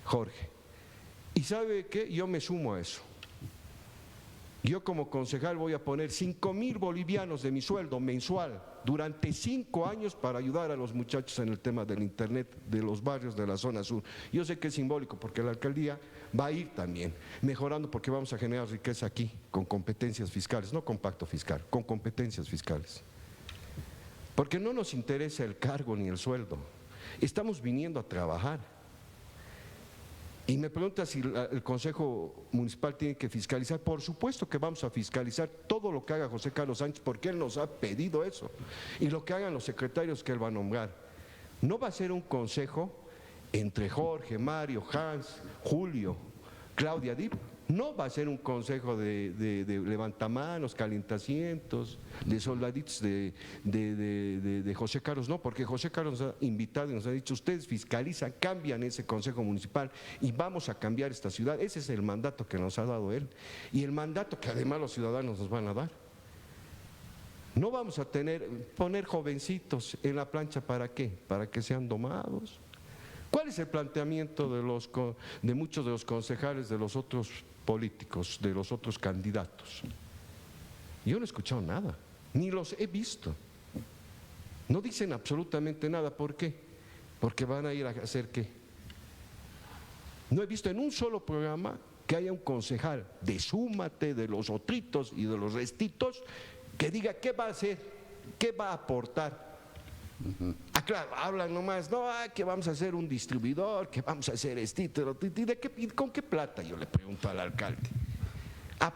Jorge. ¿Y sabe qué? Yo me sumo a eso. Yo como concejal voy a poner 5,000 bolivianos de mi sueldo mensual durante 5 años para ayudar a los muchachos en el tema del internet de los barrios de la zona sur. Yo sé que es simbólico porque la alcaldía va a ir también mejorando, porque vamos a generar riqueza aquí con competencias fiscales, no con pacto fiscal, con competencias fiscales. Porque no nos interesa el cargo ni el sueldo, estamos viniendo a trabajar. Y me pregunta si el Consejo Municipal tiene que fiscalizar. Por supuesto que vamos a fiscalizar todo lo que haga José Carlos Sánchez, porque él nos ha pedido eso, y lo que hagan los secretarios que él va a nombrar. No va a ser un consejo entre Jorge, Mario, Hans, Julio, Claudia Dip. No va a ser un consejo de levantamanos, calientacientos, de soldaditos de José Carlos, no, porque José Carlos nos ha invitado y nos ha dicho, ustedes fiscalizan, cambian ese consejo municipal y vamos a cambiar esta ciudad. Ese es el mandato que nos ha dado él y el mandato que además los ciudadanos nos van a dar. No vamos a poner jovencitos en la plancha, ¿para qué? Para que sean domados. ¿Cuál es el planteamiento de muchos de los concejales, de los otros políticos, de los otros candidatos? Yo no he escuchado nada, ni los he visto. No dicen absolutamente nada. ¿Por qué? Porque van a ir a hacer ¿qué? No he visto en un solo programa que haya un concejal de Súmate, de los Otritos y de los Restitos que diga qué va a hacer, qué va a aportar. Claro, hablan nomás, no, que vamos a hacer un distribuidor, que vamos a hacer estito, ¿y con qué plata? Yo le pregunto al alcalde.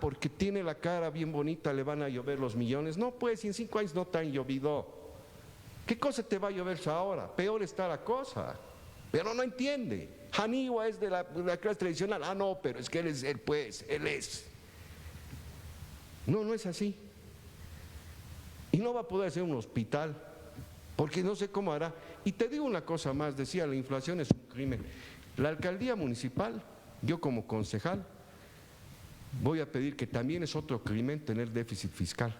Porque tiene la cara bien bonita, le van a llover los millones. No, pues, en 5 años no te han llovido. ¿Qué cosa te va a llover ahora? Peor está la cosa. Pero no entiende. Janiwa es de la clase tradicional. No, pero es que él es él, pues, él es. No, no es así. Y no va a poder hacer un hospital, porque no sé cómo hará. Y te digo una cosa más, decía, la inflación es un crimen. La alcaldía municipal, yo como concejal, voy a pedir que también es otro crimen tener déficit fiscal.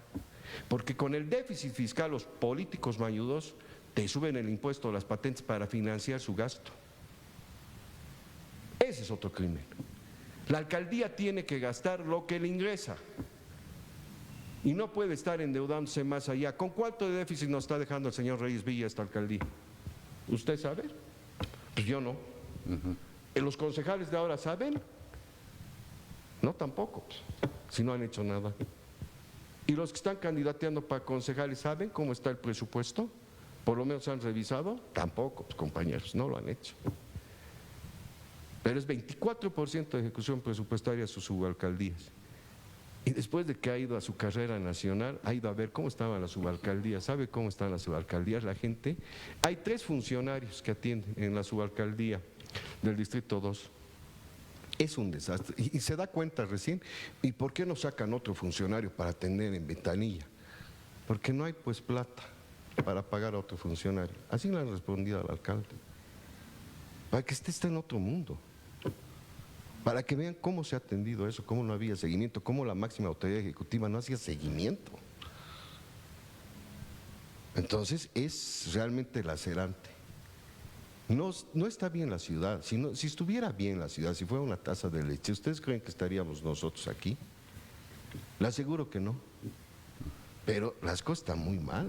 Porque con el déficit fiscal los políticos mañudos te suben el impuesto a las patentes para financiar su gasto. Ese es otro crimen. La alcaldía tiene que gastar lo que le ingresa. Y no puede estar endeudándose más allá. ¿Con cuánto de déficit nos está dejando el señor Reyes Villa esta alcaldía? ¿Usted sabe? Pues yo no. ¿Los concejales de ahora saben? No, tampoco, si no han hecho nada. ¿Y los que están candidateando para concejales saben cómo está el presupuesto? ¿Por lo menos han revisado? Tampoco, pues, compañeros, no lo han hecho. Pero es 24% de ejecución presupuestaria sus subalcaldías. Y después de que ha ido a su carrera nacional, ha ido a ver cómo estaban las subalcaldías. ¿Sabe cómo están las subalcaldías? La gente, hay 3 funcionarios que atienden en la subalcaldía del Distrito 2. Es un desastre. Y se da cuenta recién, ¿y por qué no sacan otro funcionario para atender en Ventanilla? Porque no hay pues plata para pagar a otro funcionario. Así le han respondido al alcalde. Para que esté en otro mundo. Para que vean cómo se ha atendido eso, cómo no había seguimiento, cómo la máxima autoridad ejecutiva no hacía seguimiento. Entonces es realmente lacerante. No está bien la ciudad. Si estuviera bien la ciudad, si fuera una taza de leche, ¿ustedes creen que estaríamos nosotros aquí? Le aseguro que no. Pero las cosas están muy mal.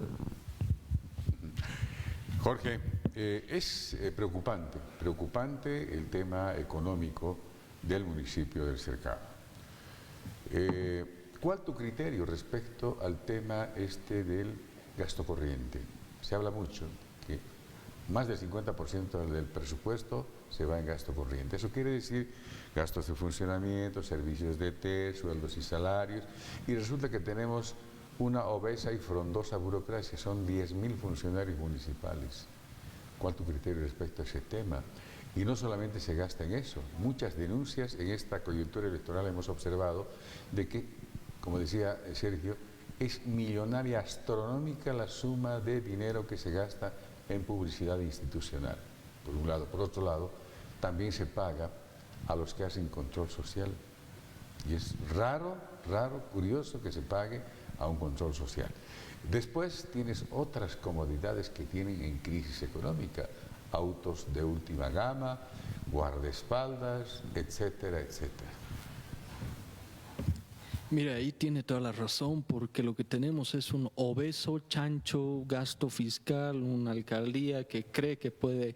Jorge, es preocupante el tema económico del municipio del Cercado. ¿Cuál tu criterio respecto al tema del gasto corriente? Se habla mucho que más del 50% del presupuesto se va en gasto corriente. Eso quiere decir gastos de funcionamiento, servicios de té, sueldos y salarios, y resulta que tenemos una obesa y frondosa burocracia, son 10.000 funcionarios municipales. ¿Cuál tu criterio respecto a ese tema? Y no solamente se gasta en eso, muchas denuncias en esta coyuntura electoral hemos observado de que, como decía Sergio, es millonaria, astronómica la suma de dinero que se gasta en publicidad institucional, por un lado. Por otro lado, también se paga a los que hacen control social. Y es raro, curioso que se pague a un control social. Después tienes otras comodidades que tienen en crisis económica, autos de última gama, guardaespaldas, etcétera, etcétera. Mira, ahí tiene toda la razón, porque lo que tenemos es un obeso, chancho, gasto fiscal, una alcaldía que cree que puede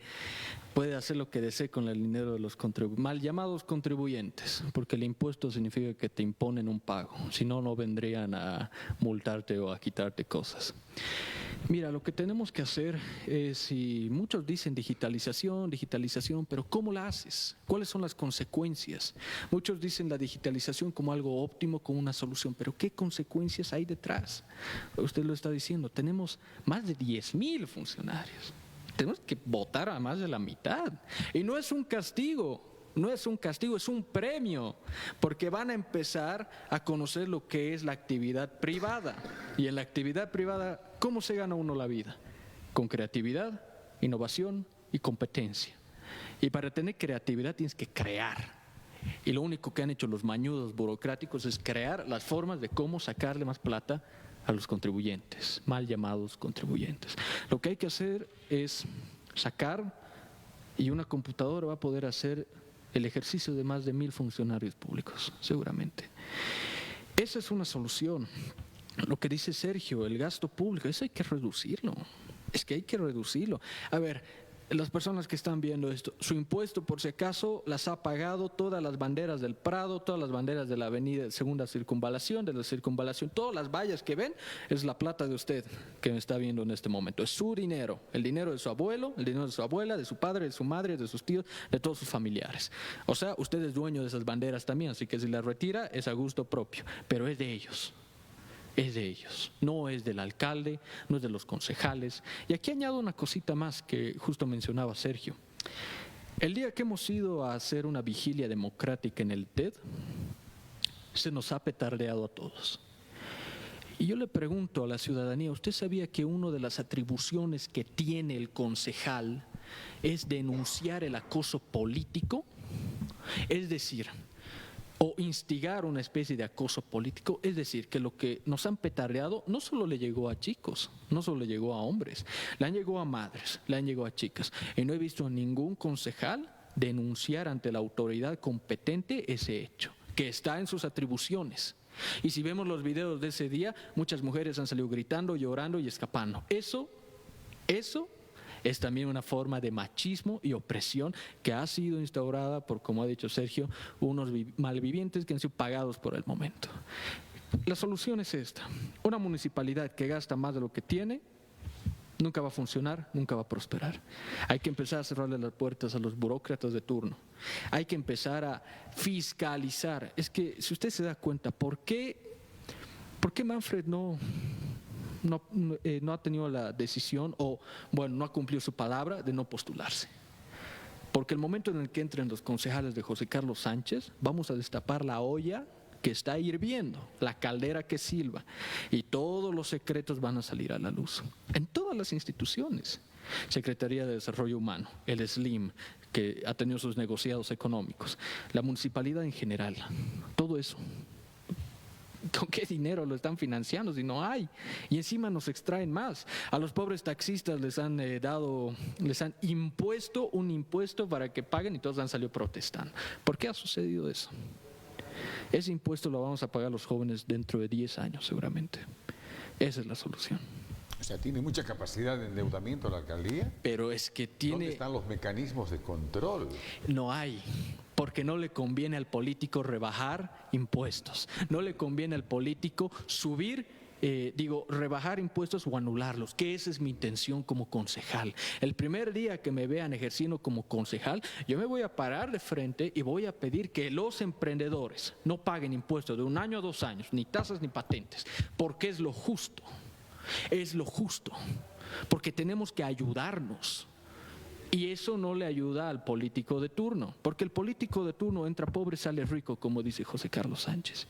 hacer lo que desee con el dinero de los mal llamados contribuyentes, porque el impuesto significa que te imponen un pago, si no, no vendrían a multarte o a quitarte cosas. Mira, lo que tenemos que hacer es, y muchos dicen digitalización, pero ¿cómo la haces? ¿Cuáles son las consecuencias? Muchos dicen la digitalización como algo óptimo, como una solución, pero ¿qué consecuencias hay detrás? Usted lo está diciendo, tenemos más de 10.000 funcionarios. Tenemos que votar a más de la mitad. Y no es un castigo. No es un castigo, es un premio, porque van a empezar a conocer lo que es la actividad privada. Y en la actividad privada, ¿cómo se gana uno la vida? Con creatividad, innovación y competencia. Y para tener creatividad tienes que crear. Y lo único que han hecho los mañudos burocráticos es crear las formas de cómo sacarle más plata a los contribuyentes, mal llamados contribuyentes. Lo que hay que hacer es sacar, y una computadora va a poder hacer el ejercicio de más de 1.000 funcionarios públicos, seguramente. Esa es una solución. Lo que dice Sergio, el gasto público, eso hay que reducirlo. Es que hay que reducirlo. A ver, las personas que están viendo esto, su impuesto, por si acaso, las ha pagado todas las banderas del Prado, todas las banderas de la avenida Segunda Circunvalación, de la Circunvalación, todas las vallas que ven, es la plata de usted que me está viendo en este momento. Es su dinero, el dinero de su abuelo, el dinero de su abuela, de su padre, de su madre, de sus tíos, de todos sus familiares. O sea, usted es dueño de esas banderas también, así que si las retira es a gusto propio, pero es de ellos. Es de ellos, no es del alcalde, no es de los concejales. Y aquí añado una cosita más que justo mencionaba Sergio. El día que hemos ido a hacer una vigilia democrática en el TED, se nos ha petardeado a todos. Y yo le pregunto a la ciudadanía, ¿usted sabía que una de las atribuciones que tiene el concejal es denunciar el acoso político? Es decir, o instigar una especie de acoso político, es decir, que lo que nos han petardeado no solo le llegó a chicos, no solo le llegó a hombres, le han llegado a madres, le han llegado a chicas, y no he visto a ningún concejal denunciar ante la autoridad competente ese hecho, que está en sus atribuciones. Y si vemos los videos de ese día, muchas mujeres han salido gritando, llorando y escapando. Eso es también una forma de machismo y opresión que ha sido instaurada por, como ha dicho Sergio, unos malvivientes que han sido pagados por el momento. La solución es esta: una municipalidad que gasta más de lo que tiene nunca va a funcionar, nunca va a prosperar. Hay que empezar a cerrarle las puertas a los burócratas de turno. Hay que empezar a fiscalizar. Es que si usted se da cuenta, ¿por qué Manfred no ha tenido la decisión o, bueno, no ha cumplido su palabra de no postularse? Porque el momento en el que entren los concejales de José Carlos Sánchez, vamos a destapar la olla que está hirviendo, la caldera que silba, y todos los secretos van a salir a la luz, en todas las instituciones. Secretaría de Desarrollo Humano, el SLIM, que ha tenido sus negociados económicos, la municipalidad en general, todo eso. ¿Con qué dinero lo están financiando si no hay? Y encima nos extraen más. A los pobres taxistas les han impuesto un impuesto para que paguen y todos han salido protestando. ¿Por qué ha sucedido eso? Ese impuesto lo vamos a pagar los jóvenes dentro de 10 años seguramente. Esa es la solución. O sea, tiene mucha capacidad de endeudamiento la alcaldía. Pero es que ¿Dónde están los mecanismos de control? No hay, porque no le conviene al político rebajar impuestos. No le conviene al político rebajar impuestos o anularlos, que esa es mi intención como concejal. El primer día que me vean ejerciendo como concejal, yo me voy a parar de frente y voy a pedir que los emprendedores no paguen impuestos de 1 año a 2 años, ni tasas ni patentes, porque es lo justo. Es lo justo, porque tenemos que ayudarnos. Y eso no le ayuda al político de turno, porque el político de turno entra pobre, sale rico, como dice José Carlos Sánchez.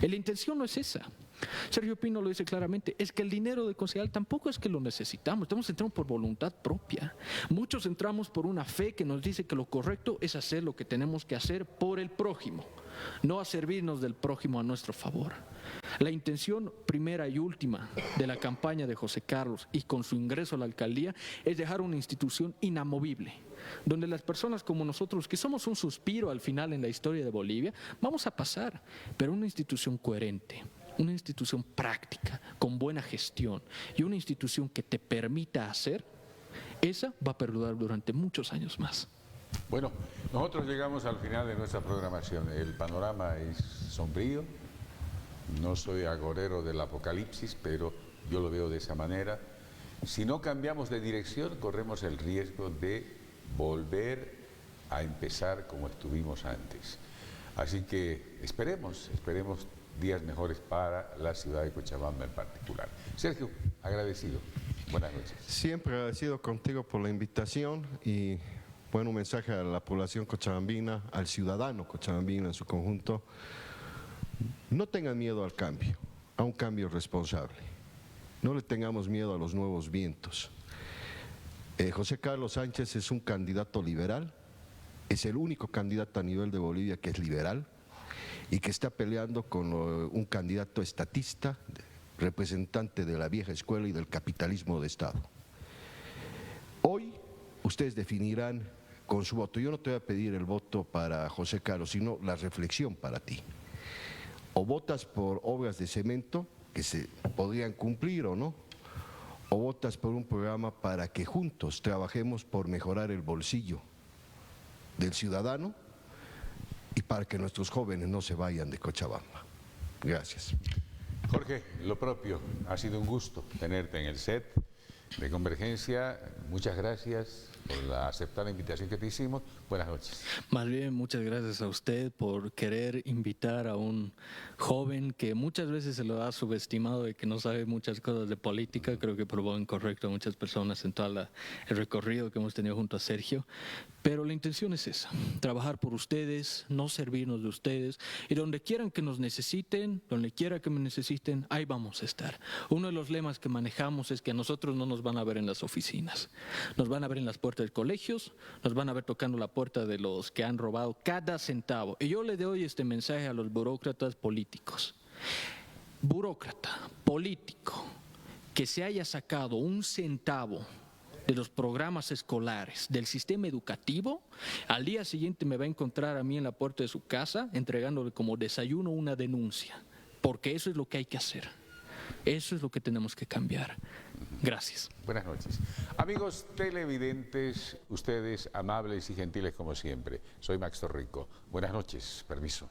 La intención no es esa. Sergio Pino lo dice claramente, es que el dinero de concejal tampoco es que lo necesitamos, estamos entrando por voluntad propia. Muchos entramos por una fe que nos dice que lo correcto es hacer lo que tenemos que hacer por el prójimo, no a servirnos del prójimo a nuestro favor. La intención primera y última de la campaña de José Carlos y con su ingreso a la alcaldía es dejar una institución inamovible, donde las personas como nosotros, que somos un suspiro al final en la historia de Bolivia, vamos a pasar, pero una institución coherente, una institución práctica, con buena gestión y una institución que te permita hacer, esa va a perdurar durante muchos años más. Bueno, nosotros llegamos al final de nuestra programación. El panorama es sombrío. No soy agorero del apocalipsis, pero yo lo veo de esa manera. Si no cambiamos de dirección, corremos el riesgo de volver a empezar como estuvimos antes. Así que esperemos días mejores para la ciudad de Cochabamba en particular. Sergio, agradecido. Buenas noches. Siempre agradecido contigo por la invitación y bueno, un mensaje a la población cochabambina, al ciudadano cochabambino en su conjunto. No tengan miedo al cambio, a un cambio responsable. No le tengamos miedo a los nuevos vientos. José Carlos Sánchez es un candidato liberal, es el único candidato a nivel de Bolivia que es liberal y que está peleando con un candidato estatista, representante de la vieja escuela y del capitalismo de Estado. Hoy ustedes definirán con su voto. Yo no te voy a pedir el voto para José Carlos, sino la reflexión para ti. O votas por obras de cemento que se podrían cumplir o no, o votas por un programa para que juntos trabajemos por mejorar el bolsillo del ciudadano y para que nuestros jóvenes no se vayan de Cochabamba. Gracias. Jorge, lo propio, ha sido un gusto tenerte en el set de Convergencia. Muchas gracias por aceptar la invitación que te hicimos. Buenas noches. Más bien, muchas gracias a usted por querer invitar a un joven que muchas veces se lo ha subestimado de que no sabe muchas cosas de política. Creo que probó incorrecto a muchas personas en todo el recorrido que hemos tenido junto a Sergio. Pero la intención es esa, trabajar por ustedes, no servirnos de ustedes. Y donde quieran que nos necesiten, donde quiera que me necesiten, ahí vamos a estar. Uno de los lemas que manejamos es que a nosotros no nos van a ver en las oficinas. Nos van a ver en las puertas de colegios, nos van a ver tocando la puerta de los que han robado cada centavo. Y yo le doy este mensaje a los burócratas políticos. Burócrata, político, que se haya sacado un centavo de los programas escolares, del sistema educativo, al día siguiente me va a encontrar a mí en la puerta de su casa entregándole como desayuno una denuncia, porque eso es lo que hay que hacer. Eso es lo que tenemos que cambiar. Gracias. Buenas noches. Amigos televidentes, ustedes amables y gentiles como siempre. Soy Max Torrico. Buenas noches. Permiso.